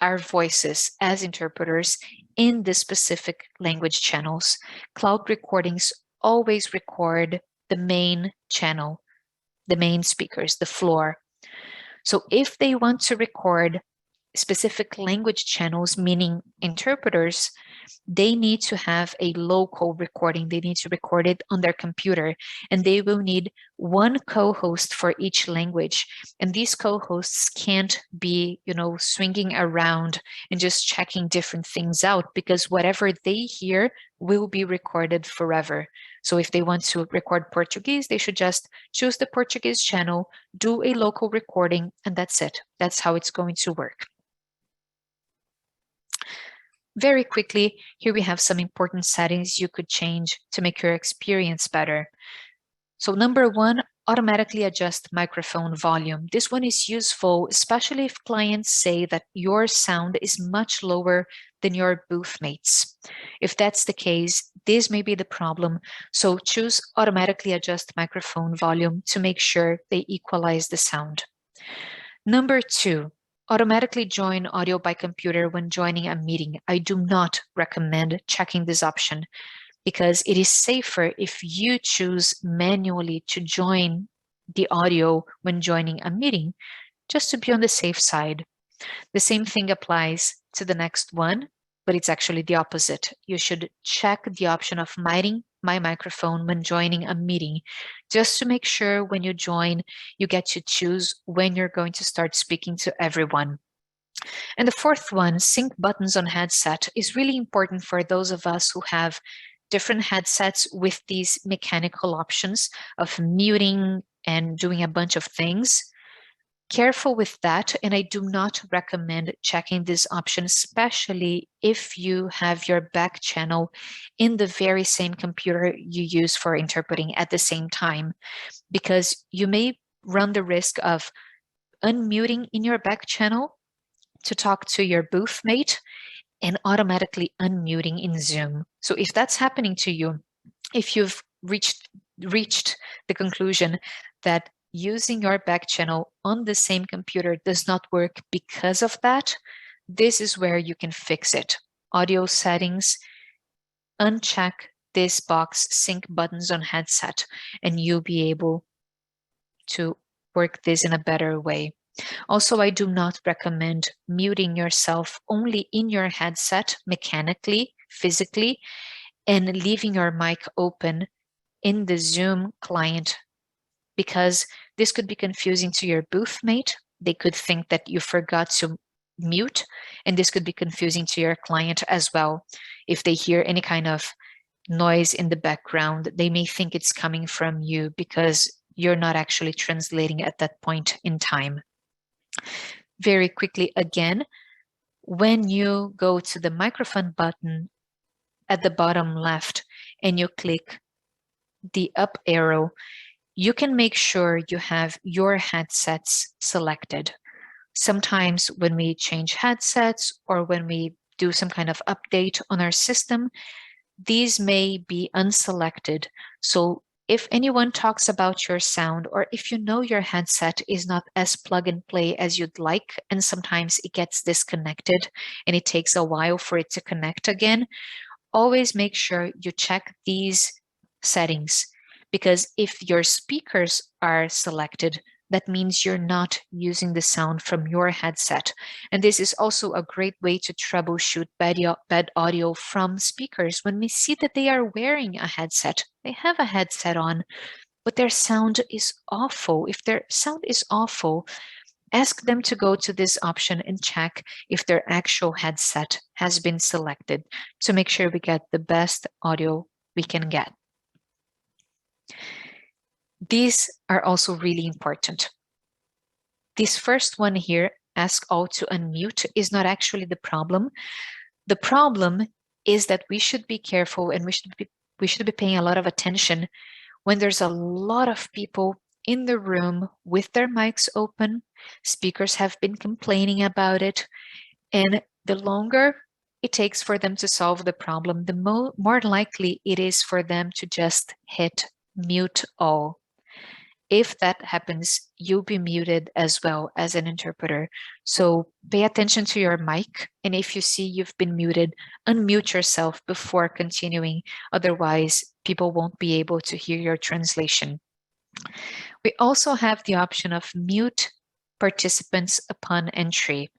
our voices as interpreters in the specific language channels. Cloud recordings always record the main channel, the main speakers, the floor. So if they want to record specific language channels, meaning interpreters, they need to have a local recording. They need to record it on their computer, and they will need one co-host for each language. And these co-hosts can't be, swinging around and just checking different things out, because whatever they hear will be recorded forever. So if they want to record Portuguese, they should just choose the Portuguese channel, do a local recording, and that's it. That's how it's going to work. Very quickly, here we have some important settings you could change to make your experience better. So number one, automatically adjust microphone volume. This one is useful, especially if clients say that your sound is much lower than your booth mates. If that's the case, this may be the problem. So choose automatically adjust microphone volume to make sure they equalize the sound. Number two, automatically join audio by computer when joining a meeting. I do not recommend checking this option, because it is safer if you choose manually to join the audio when joining a meeting, just to be on the safe side. The same thing applies to the next one, but it's actually the opposite. You should check the option of muting my microphone when joining a meeting, just to make sure when you join, you get to choose when you're going to start speaking to everyone. And the fourth one, sync buttons on headset, is really important for those of us who have different headsets with these mechanical options of muting and doing a bunch of things. Careful with that, and I do not recommend checking this option, especially if you have your back channel in the very same computer you use for interpreting at the same time, because you may run the risk of unmuting in your back channel to talk to your booth mate and automatically unmuting in Zoom. So if that's happening to you, if you've reached the conclusion that using your back channel on the same computer does not work because of that, this is where you can fix it. Audio settings, uncheck this box, sync buttons on headset, and you'll be able to work this in a better way. Also, I do not recommend muting yourself only in your headset mechanically, physically, and leaving your mic open in the Zoom client, because this could be confusing to your booth mate. They could think that you forgot to mute, and this could be confusing to your client as well. If they hear any kind of noise in the background, they may think it's coming from you because you're not actually translating at that point in time. Very quickly again, when you go to the microphone button at the bottom left and you click the up arrow, you can make sure you have your headsets selected. Sometimes when we change headsets or when we do some kind of update on our system, these may be unselected. So if anyone talks about your sound, or if you know your headset is not as plug and play as you'd like, and sometimes it gets disconnected and it takes a while for it to connect again, always make sure you check these settings, because if your speakers are selected, that means you're not using the sound from your headset. And this is also a great way to troubleshoot bad audio from speakers. When we see that they are wearing a headset, they have a headset on, but their sound is awful. If their sound is awful, ask them to go to this option and check if their actual headset has been selected to make sure we get the best audio we can get. These are also really important. This first one here, ask all to unmute, is not actually the problem. The problem is that we should be careful, and we should be paying a lot of attention when there's a lot of people in the room with their mics open. Speakers have been complaining about it, and the longer it takes for them to solve the problem, the more likely it is for them to just hit mute all. If that happens, you'll be muted as well as an interpreter. So pay attention to your mic, and if you see you've been muted, unmute yourself before continuing. Otherwise, people won't be able to hear your translation. We also have the option of mute participants upon entry.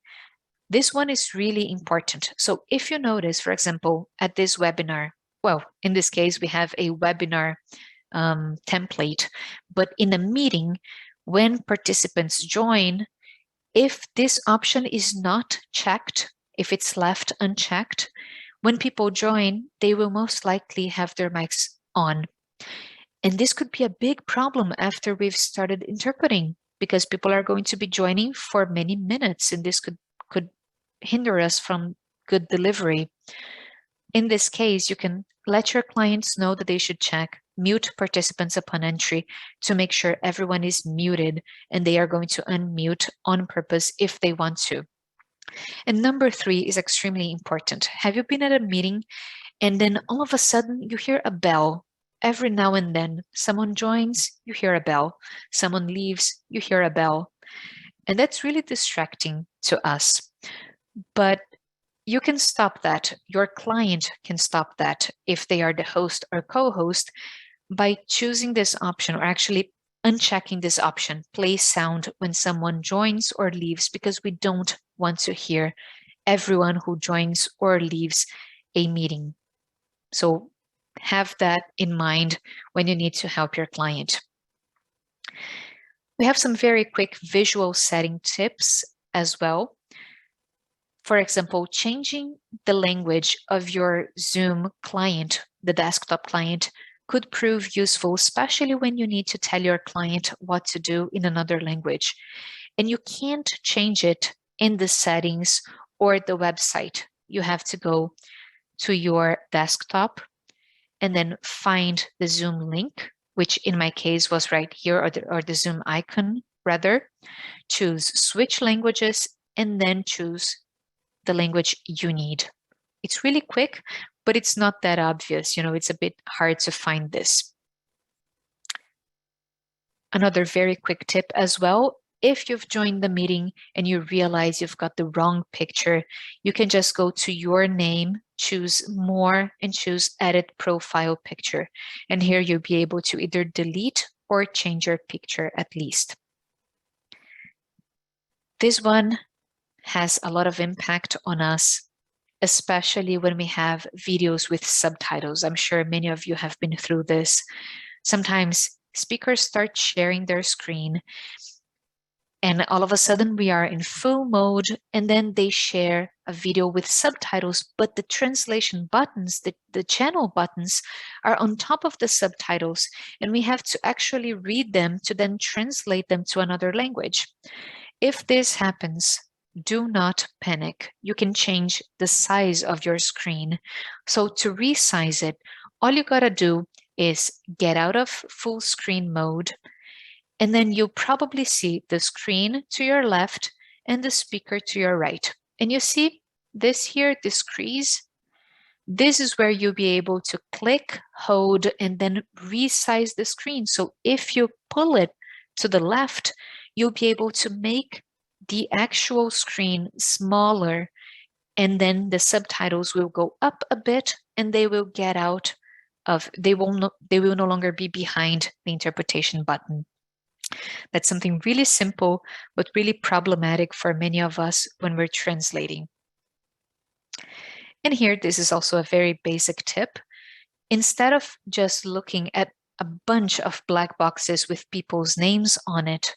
This one is really important. So if you notice, for example, at this webinar, well, in this case, we have a webinar template, but in a meeting, when participants join, if this option is not checked, if it's left unchecked, when people join, they will most likely have their mics on. And this could be a big problem after we've started interpreting, because people are going to be joining for many minutes, and this could hinder us from good delivery. In this case, you can let your clients know that they should check mute participants upon entry to make sure everyone is muted, and they are going to unmute on purpose if they want to. And number 3 is extremely important. Have you been at a meeting and then all of a sudden you hear a bell? Every now and then someone joins, you hear a bell. Someone leaves, you hear a bell. And that's really distracting to us. But you can stop that. Your client can stop that if they are the host or co-host by choosing this option, or actually unchecking this option, play sound when someone joins or leaves, because we don't want to hear everyone who joins or leaves a meeting. So have that in mind when you need to help your client. We have some very quick visual setting tips as well. For example, changing the language of your Zoom client, the desktop client, could prove useful, especially when you need to tell your client what to do in another language. And you can't change it in the settings or the website. You have to go to your desktop and then find the Zoom link, which in my case was right here, or the Zoom icon rather. Choose switch languages and then choose the language you need. It's really quick, but it's not that obvious. You know, it's a bit hard to find this. Another very quick tip as well, if you've joined the meeting and you realize you've got the wrong picture, you can just go to your name, choose more, and choose edit profile picture. And here you'll be able to either delete or change your picture at least. This one has a lot of impact on us, especially when we have videos with subtitles. I'm sure many of you have been through this. Sometimes speakers start sharing their screen, and all of a sudden we are in full mode, and then they share a video with subtitles, but the translation buttons, the channel buttons, are on top of the subtitles, and we have to actually read them to then translate them to another language. If this happens, do not panic. You can change the size of your screen. So to resize it, all you gotta do is get out of full screen mode, and then you'll probably see the screen to your left and the speaker to your right. And you see this here, this crease? This is where you'll be able to click, hold, and then resize the screen. So if you pull it to the left, you'll be able to make the actual screen smaller, and then the subtitles will go up a bit, and they will get out of, they will no longer be behind the interpretation button. That's something really simple, but really problematic for many of us when we're translating. And here, this is also a very basic tip. Instead of just looking at a bunch of black boxes with people's names on it,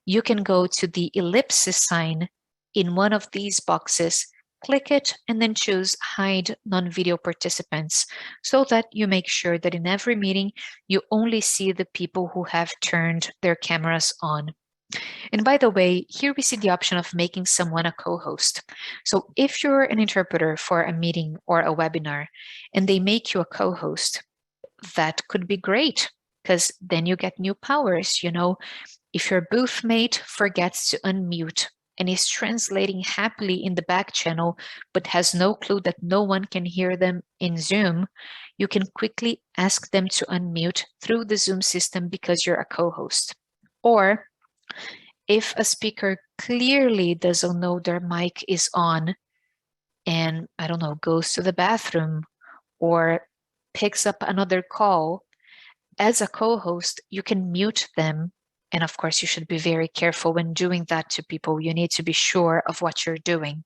you can go to the ellipsis sign in one of these boxes, click it, and then choose Hide Non-Video Participants, so that you make sure that in every meeting, you only see the people who have turned their cameras on. And by the way, here we see the option of making someone a co-host. So if you're an interpreter for a meeting or a webinar, and they make you a co-host, that could be great, because then you get new powers. You know, if your booth mate forgets to unmute and is translating happily in the back channel, but has no clue that no one can hear them in Zoom, you can quickly ask them to unmute through the Zoom system because you're a co-host. Or if a speaker clearly doesn't know their mic is on and, I don't know, goes to the bathroom or picks up another call, as a co-host, you can mute them And of course, you should be very careful when doing that to people. You need to be sure of what you're doing,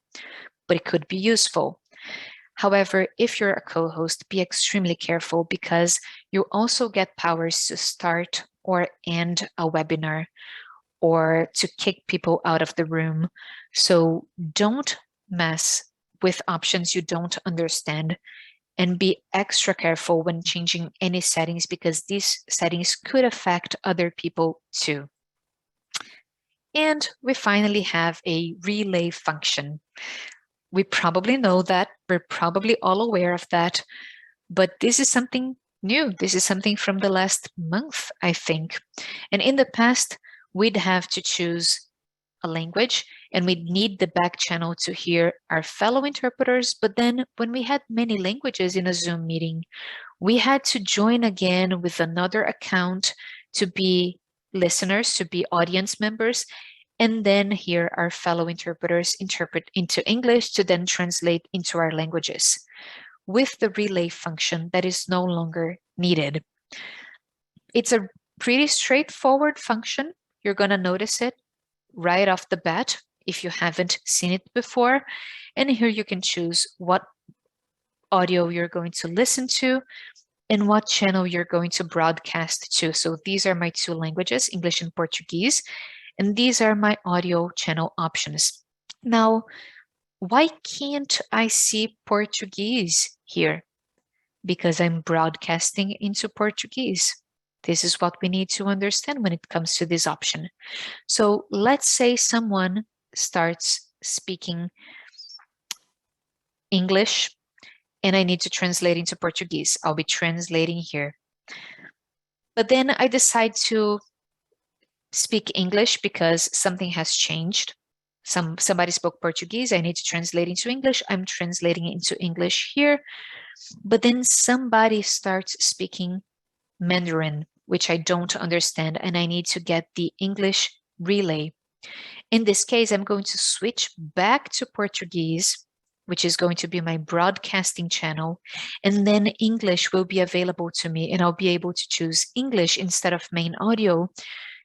but it could be useful. However, if you're a co-host, be extremely careful because you also get powers to start or end a webinar or to kick people out of the room. So don't mess with options you don't understand, and be extra careful when changing any settings because these settings could affect other people too. And we finally have a relay function. We probably know that, we're probably all aware of that, but this is something new. This is something from the last month, I think. And in the past, we'd have to choose a language and we'd need the back channel to hear our fellow interpreters. But then when we had many languages in a Zoom meeting, we had to join again with another account to be listeners, to be audience members, and then hear our fellow interpreters interpret into English to then translate into our languages. With the relay function, that is no longer needed. It's a pretty straightforward function. You're going to notice it right off the bat if you haven't seen it before. And here you can choose what audio you're going to listen to and what channel you're going to broadcast to. So these are my two languages, English and Portuguese, and these are my audio channel options. Now, why can't I see Portuguese here? Because I'm broadcasting into Portuguese. This is what we need to understand when it comes to this option. So let's say someone starts speaking English and I need to translate into Portuguese. I'll be translating here. But then I decide to speak English because something has changed. Somebody spoke Portuguese. I need to translate into English. I'm translating into English here. But then somebody starts speaking Mandarin, which I don't understand, and I need to get the English relay. In this case, I'm going to switch back to Portuguese, which is going to be my broadcasting channel, and then English will be available to me, and I'll be able to choose English instead of main audio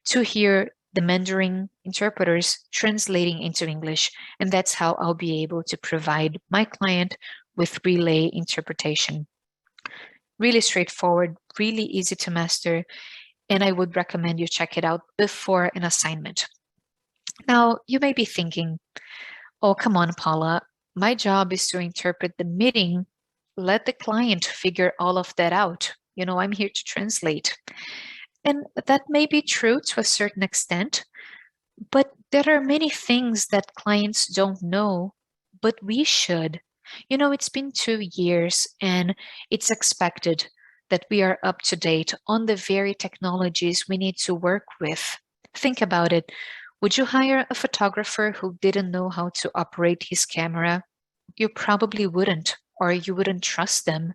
to hear the Mandarin interpreters translating into English, and that's how I'll be able to provide my client with relay interpretation. Really straightforward, really easy to master, and I would recommend you check it out before an assignment. Now, you may be thinking, oh, come on, Paula, my job is to interpret the meeting. Let the client figure all of that out. You know, I'm here to translate. And that may be true to a certain extent, but there are many things that clients don't know, but we should. You know, it's been 2 years and it's expected that we are up to date on the very technologies we need to work with. Think about it. Would you hire a photographer who didn't know how to operate his camera? You probably wouldn't, or you wouldn't trust them.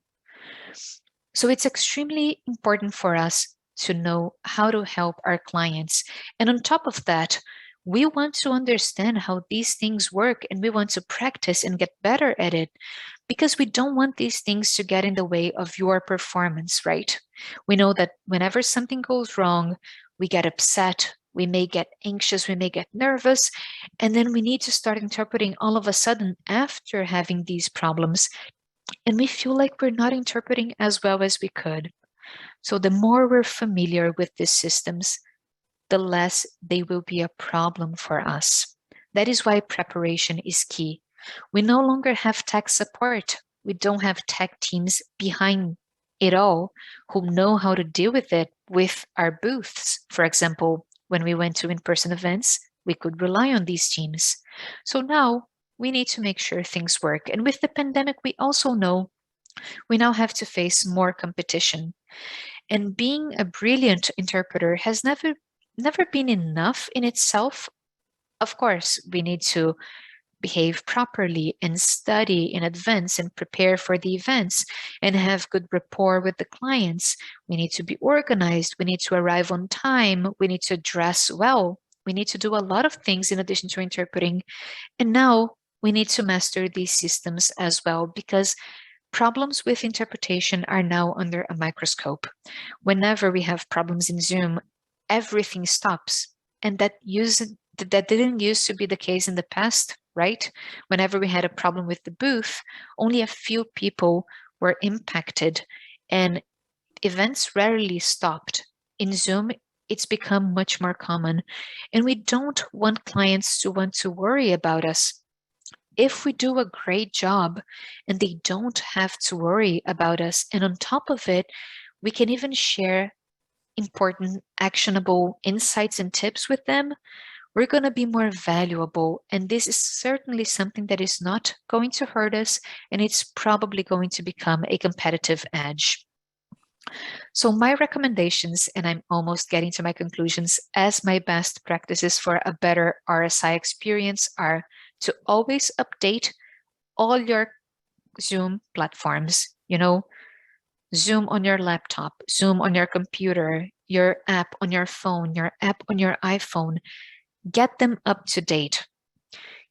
So it's extremely important for us to know how to help our clients. And on top of that, we want to understand how these things work and we want to practice and get better at it because we don't want these things to get in the way of your performance, right? We know that whenever something goes wrong, we get upset, we may get anxious, we may get nervous, and then we need to start interpreting all of a sudden after having these problems. And we feel like we're not interpreting as well as we could. So the more we're familiar with these systems, the less they will be a problem for us. That is why preparation is key. We no longer have tech support. We don't have tech teams behind it all who know how to deal with it with our booths. For example, when we went to in-person events, we could rely on these teams. So now we need to make sure things work. And with the pandemic, we also know we now have to face more competition. And being a brilliant interpreter has never been enough in itself. Of course, we need to behave properly and study in advance and prepare for the events and have good rapport with the clients. We need to be organized. We need to arrive on time. We need to dress well. We need to do a lot of things in addition to interpreting. And now we need to master these systems as well because problems with interpretation are now under a microscope. Whenever we have problems in Zoom, everything stops. And that didn't used to be the case in the past, right? Whenever we had a problem with the booth, only a few people were impacted and events rarely stopped. In Zoom, it's become much more common, and we don't want clients to want to worry about us. If we do a great job and they don't have to worry about us, and on top of it, we can even share important, actionable insights and tips with them, we're going to be more valuable. And this is certainly something that is not going to hurt us, and it's probably going to become a competitive edge. So my recommendations, and I'm almost getting to my conclusions, as my best practices for a better RSI experience are to always update all your Zoom platforms, Zoom on your laptop, Zoom on your computer, your app on your phone, your app on your iPhone. Get them up to date.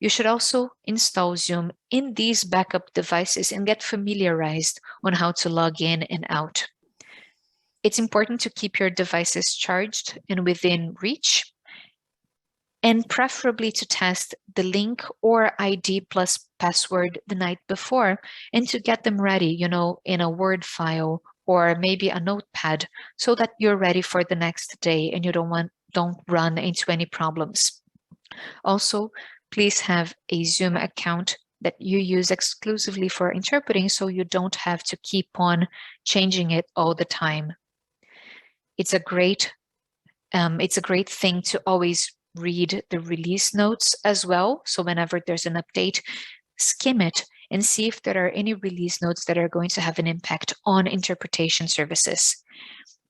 You should also install Zoom in these backup devices and get familiarized on how to log in and out. It's important to keep your devices charged and within reach, and preferably to test the link or ID plus password the night before, and to get them ready, in a Word file or maybe a notepad, so that you're ready for the next day and you don't run into any problems. Also, please have a Zoom account that you use exclusively for interpreting, so you don't have to keep on changing it all the time. It's a great thing to always read the release notes as well. So whenever there's an update, skim it and see if there are any release notes that are going to have an impact on interpretation services.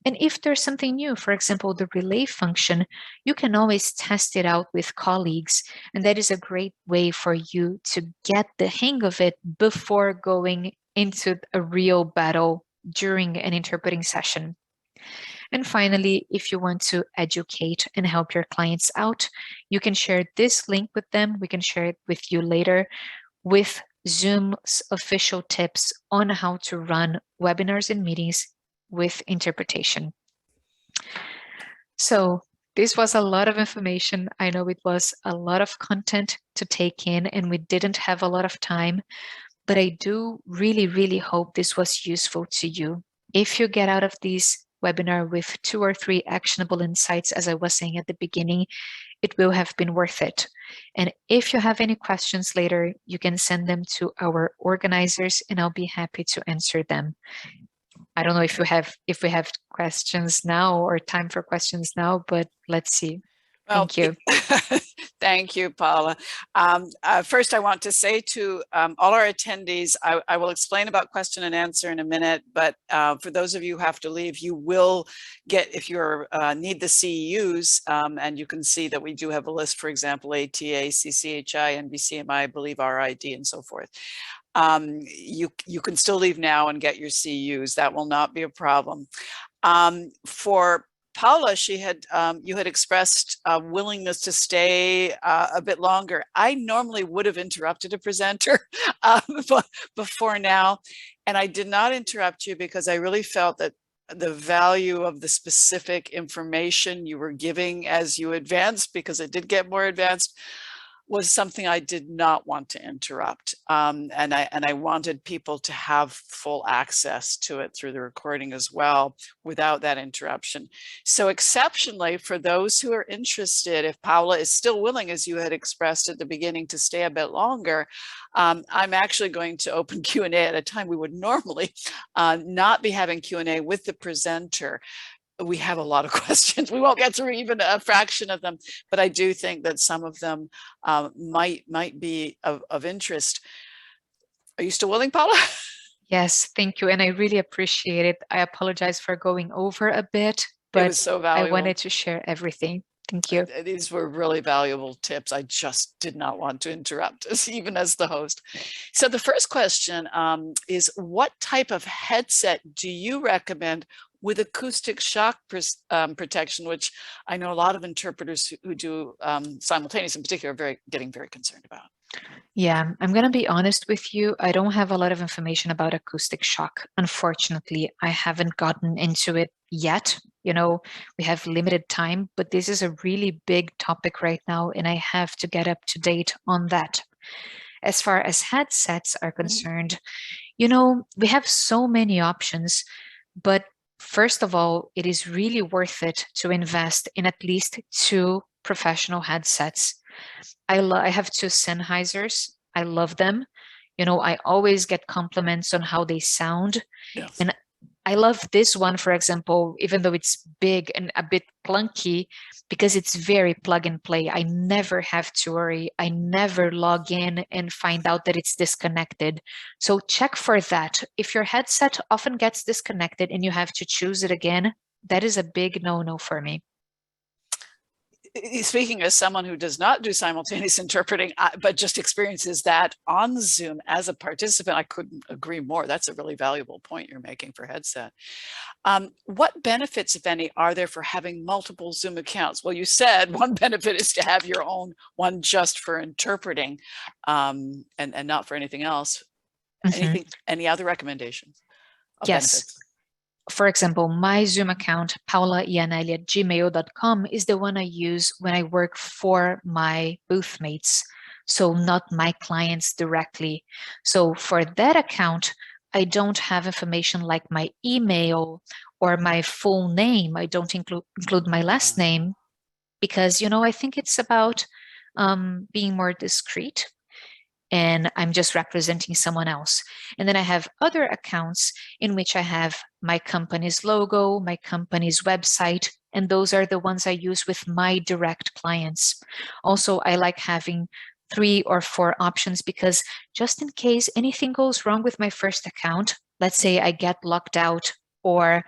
And if there's something new, for example, the relay function, you can always test it out with colleagues. And that is a great way for you to get the hang of it before going into a real battle during an interpreting session. And finally, if you want to educate and help your clients out, you can share this link with them. We can share it with you later with Zoom's official tips on how to run webinars and meetings with interpretation. So this was a lot of information. I know it was a lot of content to take in, and we didn't have a lot of time, but I do really, really hope this was useful to you. If you get out of this webinar with 2 or 3 actionable insights, as I was saying at the beginning, it will have been worth it. And if you have any questions later, you can send them to our organizers and I'll be happy to answer them. I don't know if we have questions now or time for questions now, but let's see. Well, thank you. Thank you, Paula. First, I want to say to all our attendees, I will explain about question and answer in a minute, but for those of you who have to leave, you will get, if you need the CEUs, and you can see that we do have a list, for example, ATA, CCHI, NBCMI, I believe RID, and so forth. You can still leave now and get your CEUs. That will not be a problem. For Paula, you had expressed a willingness to stay a bit longer. I normally would have interrupted a presenter before now, and I did not interrupt you because I really felt that the value of the specific information you were giving as you advanced, because it did get more advanced, was something I did not want to interrupt. And I wanted people to have full access to it through the recording as well, without that interruption. So exceptionally, for those who are interested, if Paula is still willing, as you had expressed at the beginning, to stay a bit longer, I'm actually going to open Q&A at a time we would normally not be having Q&A with the presenter. We have a lot of questions. We won't get through even a fraction of them, but I do think that some of them might be of interest. Are you still willing, Paula? Yes, thank you. And I really appreciate it. I apologize for going over a bit, but It was so valuable. I wanted to share everything. Thank you. These were really valuable tips. I just did not want to interrupt us, even as the host. So the first question is, what type of headset do you recommend with acoustic shock protection, which I know a lot of interpreters who do simultaneous in particular are getting very concerned about? Yeah, I'm going to be honest with you. I don't have a lot of information about acoustic shock. Unfortunately, I haven't gotten into it yet. You know, we have limited time, but this is a really big topic right now, and I have to get up to date on that. As far as headsets are concerned, you know, we have so many options, but first of all, it is really worth it to invest in at least two professional headsets. I have two Sennheisers. I love them. You know, I always get compliments on how they sound. Yes. And I love this one, for example, even though it's big and a bit clunky, because it's very plug and play. I never have to worry. I never log in and find out that it's disconnected. So check for that. If your headset often gets disconnected and you have to choose it again, that is a big no-no for me. Speaking as someone who does not do simultaneous interpreting, but just experiences that on Zoom as a participant, I couldn't agree more. That's a really valuable point you're making for headset. What benefits, if any, are there for having multiple Zoom accounts? Well, you said one benefit is to have your own one just for interpreting and not for anything else. Any other recommendations of benefits? For example, my Zoom account, paulaianelli@gmail.com, is the one I use when I work for my booth mates, so not my clients directly. So for that account, I don't have information like my email or my full name. I don't include my last name because, you know, I think it's about being more discreet, and I'm just representing someone else. And then I have other accounts in which I have my company's logo, my company's website, and those are the ones I use with my direct clients. Also, I like having 3 or 4 options because just in case anything goes wrong with my first account, let's say I get locked out or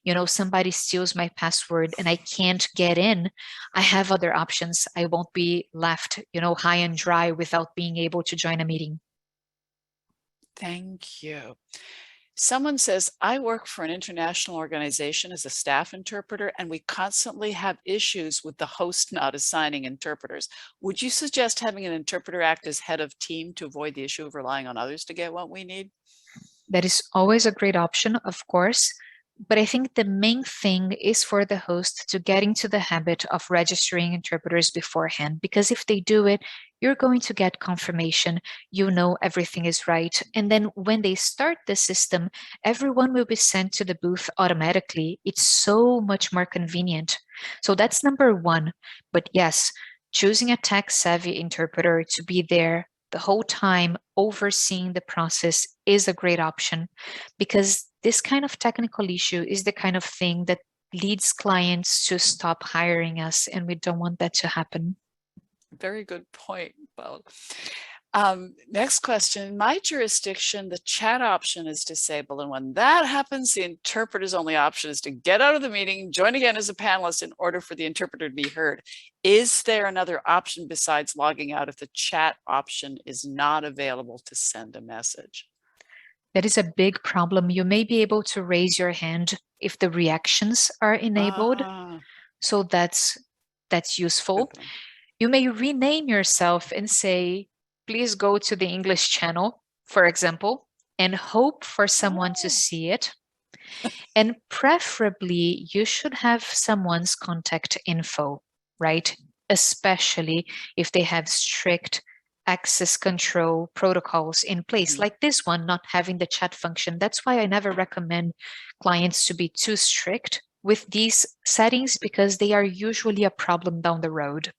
you know, somebody steals my password and I can't get in, I have other options. I won't be left, you know, high and dry without being able to join a meeting. Thank you. Someone says, I work for an international organization as a staff interpreter, and we constantly have issues with the host not assigning interpreters. Would you suggest having an interpreter act as head of team to avoid the issue of relying on others to get what we need? That is always a great option, of course. But I think the main thing is for the host to get into the habit of registering interpreters beforehand, because if they do it, you're going to get confirmation, you know everything is right. And then when they start the system, everyone will be sent to the booth automatically. It's so much more convenient. So that's number one. But yes, choosing a tech-savvy interpreter to be there the whole time overseeing the process is a great option, because this kind of technical issue is the kind of thing that leads clients to stop hiring us, and we don't want that to happen. Very good point, Paul. Next question. In my jurisdiction, the chat option is disabled, and when that happens, the interpreter's only option is to get out of the meeting, join again as a panelist in order for the interpreter to be heard. Is there another option besides logging out if the chat option is not available to send a message? That is a big problem. You may be able to raise your hand if the reactions are enabled. So that's useful. You may rename yourself and say, please go to the English channel, for example, and hope for someone to see it. And preferably, you should have someone's contact info, right? Especially if they have strict access control protocols in place, like this one, not having the chat function. That's why I never recommend clients to be too strict with these settings, because they are usually a problem down the road.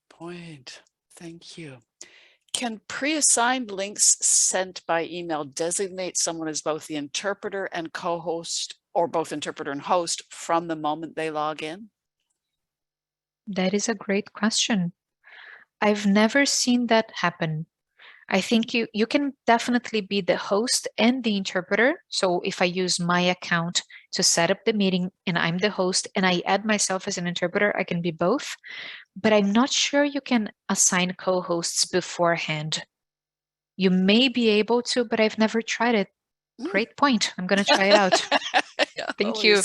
Point. Thank you. Can pre-assigned links sent by email designate someone as both the interpreter and co-host, or both interpreter and host, from the moment they log in? That is a great question. I've never seen that happen. I think you can definitely be the host and the interpreter. So if I use my account to set up the meeting and I'm the host and I add myself as an interpreter, I can be both. But I'm not sure you can assign co-hosts beforehand. You may be able to, but I've never tried it. Great point. I'm going to try it out. Thank you.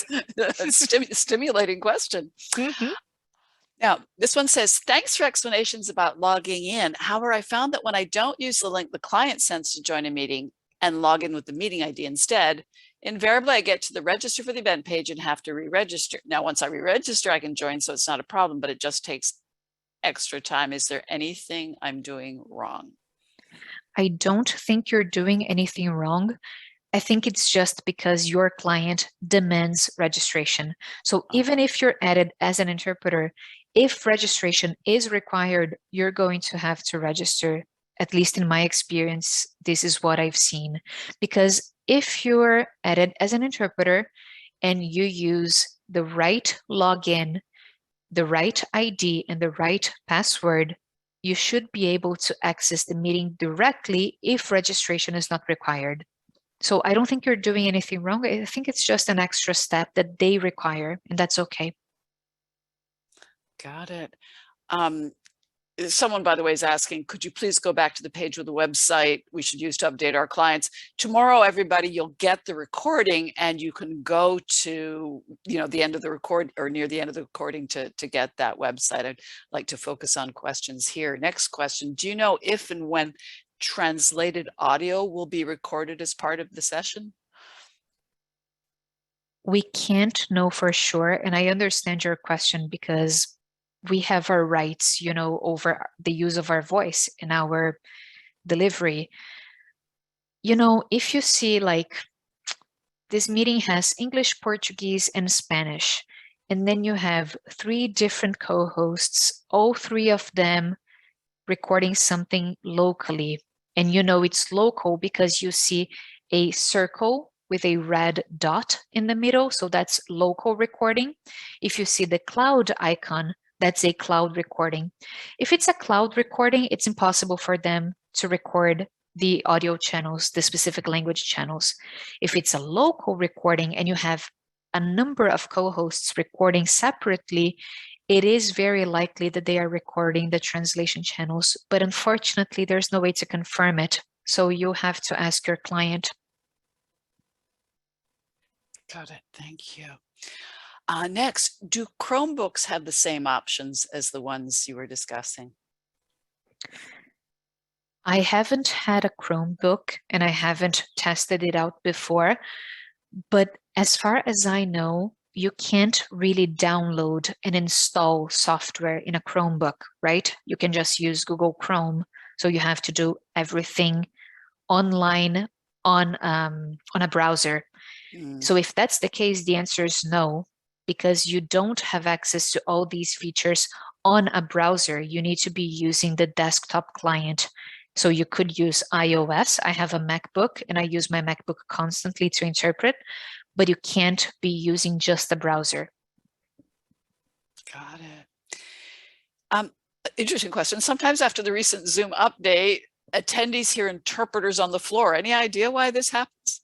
Stimulating question. Now, this one says, thanks for explanations about logging in. However, I found that when I don't use the link the client sends to join a meeting and log in with the meeting ID instead, Invariably, I get to the register for the event page and have to re-register. Now, once I re-register, I can join, so it's not a problem, but it just takes extra time. Is there anything I'm doing wrong? I don't think you're doing anything wrong. I think it's just because your client demands registration. So even if you're added as an interpreter, if registration is required, you're going to have to register. At least in my experience, this is what I've seen. Because if you're added as an interpreter and you use the right login, the right ID, and the right password, you should be able to access the meeting directly if registration is not required. So I don't think you're doing anything wrong. I think it's just an extra step that they require, and that's okay. Got it. Someone, by the way, is asking, could you please go back to the page with the website we should use to update our clients? Tomorrow, everybody, you'll get the recording and you can go to, the end of the record or near the end of the recording to get that website. I'd like to focus on questions here. Next question, do you know if and when translated audio will be recorded as part of the session? We can't know for sure. And I understand your question because we have our rights, over the use of our voice in our delivery. If you see like this meeting has English, Portuguese, and Spanish, and then you have 3 different co-hosts, all 3 of them recording something locally. And it's local because you see a circle with a red dot in the middle. So that's local recording. If you see the cloud icon, that's a cloud recording. If it's a cloud recording, it's impossible for them to record the audio channels, the specific language channels. If it's a local recording and you have a number of co-hosts recording separately, it is very likely that they are recording the translation channels, but unfortunately, there's no way to confirm it. So you have to ask your client. Got it. Thank you. Next, do Chromebooks have the same options as the ones you were discussing? I haven't had a Chromebook and I haven't tested it out before, but as far as I know, you can't really download and install software in a Chromebook, right? You can just use Google Chrome. So you have to do everything online on a browser. So if that's the case, the answer is no, because you don't have access to all these features on a browser. You need to be using the desktop client. So you could use iOS. I have a MacBook and I use my MacBook constantly to interpret, but you can't be using just the browser. Got it. Interesting question. Sometimes after the recent Zoom update, attendees hear interpreters on the floor. Any idea why this happens?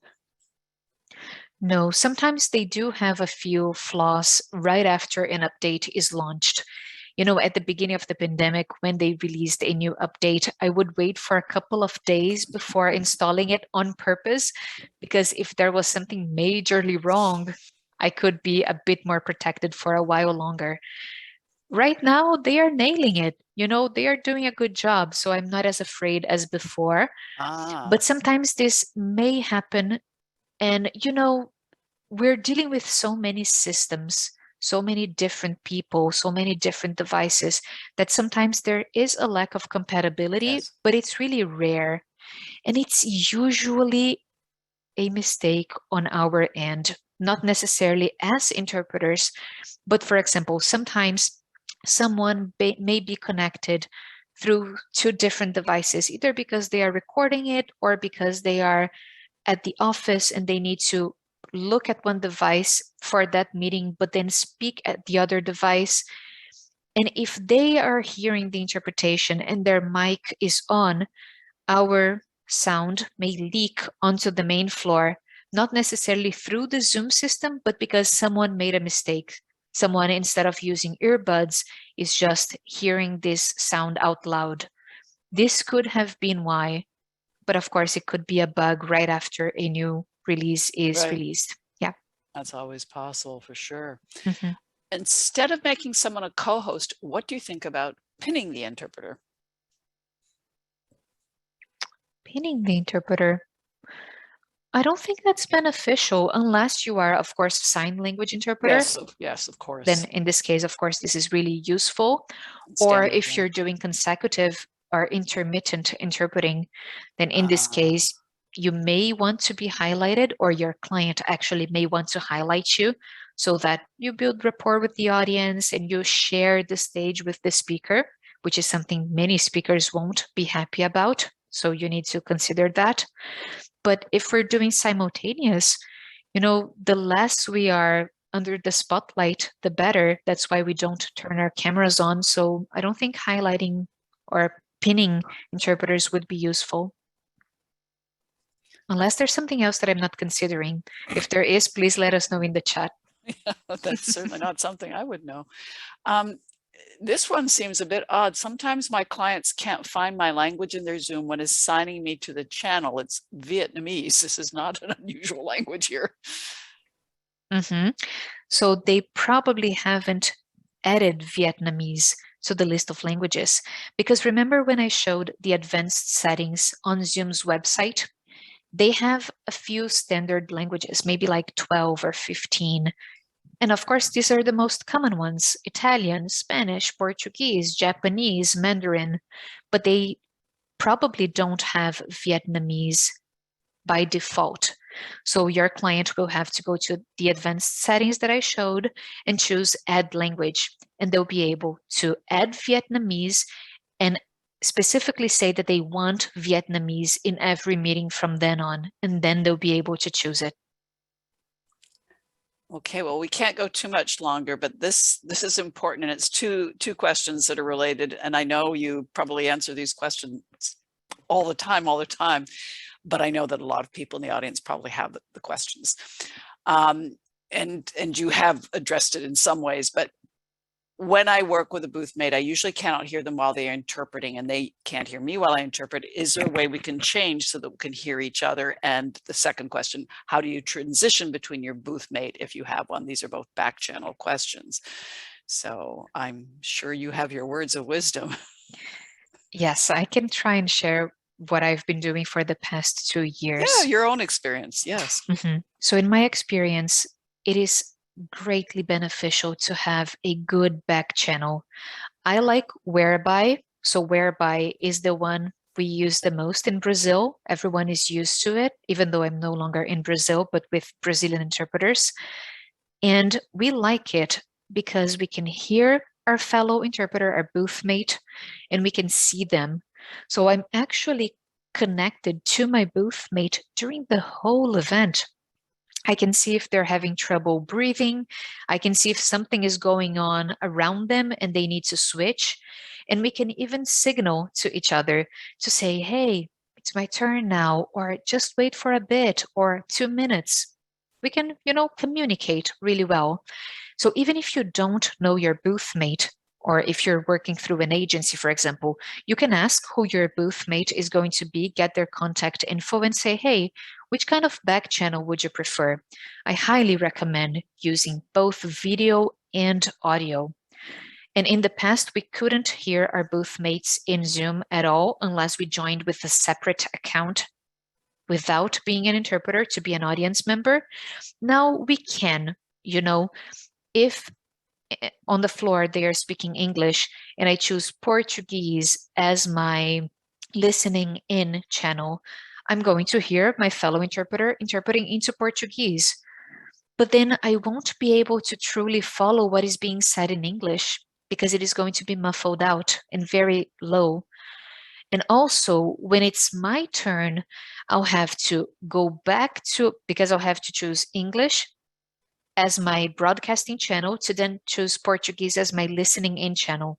No, sometimes they do have a few flaws right after an update is launched. At the beginning of the pandemic, when they released a new update, I would wait for a couple of days before installing it on purpose, because if there was something majorly wrong, I could be a bit more protected for a while longer. Right now, they are nailing it. They are doing a good job, so I'm not as afraid as before. But sometimes this may happen. And, we're dealing with so many systems, so many different people, so many different devices, that sometimes there is a lack of compatibility, Yes. but it's really rare. And it's usually a mistake on our end, not necessarily as interpreters, but for example, sometimes someone may be connected through 2 different devices, either because they are recording it or because they are at the office and they need to look at one device for that meeting, but then speak at the other device. And if they are hearing the interpretation and their mic is on, our sound may leak onto the main floor, not necessarily through the Zoom system, but because someone made a mistake. Someone, instead of using earbuds, is just hearing this sound out loud. This could have been why, but of course it could be a bug right after a new release is released. Yeah. That's always possible for sure. Mm-hmm. Instead of making someone a co-host, what do you think about pinning the interpreter? Pinning the interpreter. I don't think that's beneficial unless you are, of course, sign language interpreter. Yes, of course. Then in this case, of course, this is really useful. Or Standard, if yeah. you're doing consecutive or intermittent interpreting, then in this case, you may want to be highlighted, or your client actually may want to highlight you so that you build rapport with the audience and you share the stage with the speaker, which is something many speakers won't be happy about. So you need to consider that. But if we're doing simultaneous, the less we are under the spotlight, the better. That's why we don't turn our cameras on. So I don't think highlighting or pinning interpreters would be useful. Unless there's something else that I'm not considering. If there is, please let us know in the chat. Yeah, that's certainly not something I would know. This one seems a bit odd. Sometimes my clients can't find my language in their Zoom when it's assigning me to the channel. It's Vietnamese. This is not an unusual language here. So they probably haven't added Vietnamese to the list of languages. Because remember when I showed the advanced settings on Zoom's website, they have a few standard languages, maybe like 12 or 15. And of course, these are the most common ones: Italian, Spanish, Portuguese, Japanese, Mandarin, but they probably don't have Vietnamese by default. So your client will have to go to the advanced settings that I showed and choose add language, and they'll be able to add Vietnamese and specifically say that they want Vietnamese in every meeting from then on, and then they'll be able to choose it. Okay, well, we can't go too much longer, but this is important, and it's two questions that are related. And I know you probably answer these questions all the time, but I know that a lot of people in the audience probably have the questions. And you have addressed it in some ways, but when I work with a booth mate, I usually cannot hear them while they're interpreting, and they can't hear me while I interpret. Is there a way we can change so that we can hear each other? And the second question, how do you transition between your booth mate if you have one? These are both back channel questions. So I'm sure you have your words of wisdom. Yes, I can try and share what I've been doing for the past 2 years. Yeah, your own experience, yes. So in my experience, it is greatly beneficial to have a good back channel. I like Whereby. So Whereby is the one we use the most in Brazil. Everyone is used to it, even though I'm no longer in Brazil, but with Brazilian interpreters. And we like it because we can hear our fellow interpreter, our booth mate, and we can see them. So I'm actually connected to my booth mate during the whole event. I can see if they're having trouble breathing. I can see if something is going on around them and they need to switch. And we can even signal to each other to say, hey, it's my turn now, or just wait for a bit, or 2 minutes. We can, communicate really well. So even if you don't know your booth mate, or if you're working through an agency, for example, you can ask who your booth mate is going to be, get their contact info, and say, hey, which kind of back channel would you prefer? I highly recommend using both video and audio. And in the past, we couldn't hear our booth mates in Zoom at all unless we joined with a separate account without being an interpreter to be an audience member. Now we can, if on the floor they are speaking English and I choose Portuguese as my listening in channel, I'm going to hear my fellow interpreter interpreting into Portuguese. But then I won't be able to truly follow what is being said in English because it is going to be muffled out and very low. And also, when it's my turn, I'll have to go back to, because I'll have to choose English as my broadcasting channel to then choose Portuguese as my listening in channel.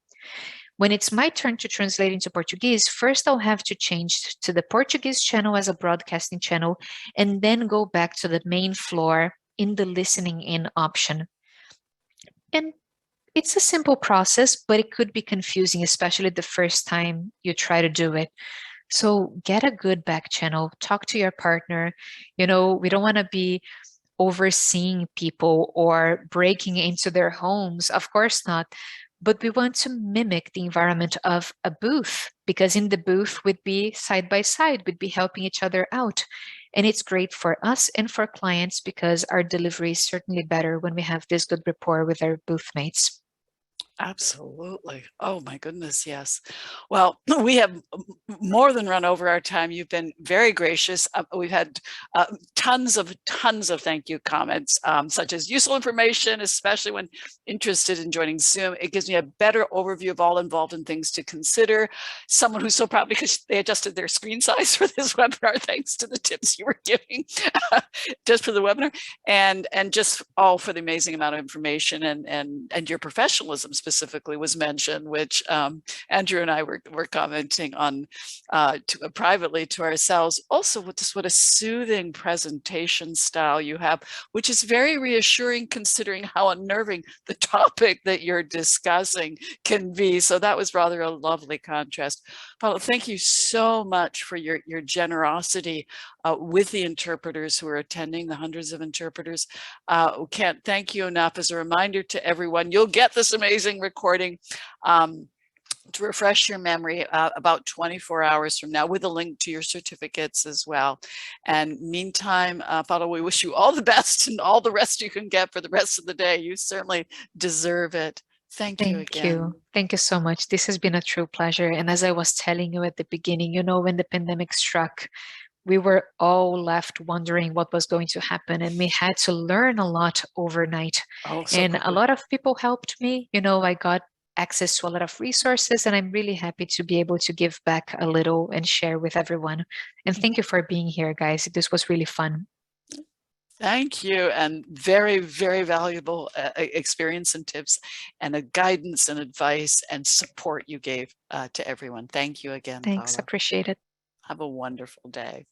When it's my turn to translate into Portuguese, first I'll have to change to the Portuguese channel as a broadcasting channel and then go back to the main floor in the listening in option. And it's a simple process, but it could be confusing, especially the first time you try to do it. So get a good back channel, talk to your partner. We don't want to be overseeing people or breaking into their homes. Of course not. But we want to mimic the environment of a booth, because in the booth we'd be side by side, we'd be helping each other out. And it's great for us and for clients because our delivery is certainly better when we have this good rapport with our booth mates. Absolutely. Oh my goodness, yes. Well, we have more than run over our time. You've been very gracious. We've had tons of thank you comments, such as useful information, especially when interested in joining Zoom. It gives me a better overview of all involved and things to consider. Someone who's so proud because they adjusted their screen size for this webinar, thanks to the tips you were giving just for the webinar, and just all for the amazing amount of information and your professionalism specifically was mentioned, which Andrew and I were commenting on privately to ourselves. Also, what a soothing presentation style you have, which is very reassuring considering how unnerving the topic that you're discussing can be. So that was rather a lovely contrast. Paulo, thank you so much for your generosity with the interpreters who are attending, the hundreds of interpreters. Can't thank you enough. As a reminder to everyone, you'll get this amazing recording to refresh your memory about 24 hours from now, with a link to your certificates as well. And meantime, Paulo, we wish you all the best and all the rest you can get for the rest of the day. You certainly deserve it. Thank you again. Thank you so much. This has been a true pleasure. And as I was telling you at the beginning, you know, when the pandemic struck, we were all left wondering what was going to happen, and we had to learn a lot overnight. Oh, so and quickly. A lot of people helped me. You know, I got access to a lot of resources, and I'm really happy to be able to give back a little and share with everyone. And thank you for being here, guys. This was really fun. Thank you, and very, very valuable experience and tips and the guidance and advice and support you gave to everyone. Thank you again, Thanks, Paula. appreciate it. Have a wonderful day.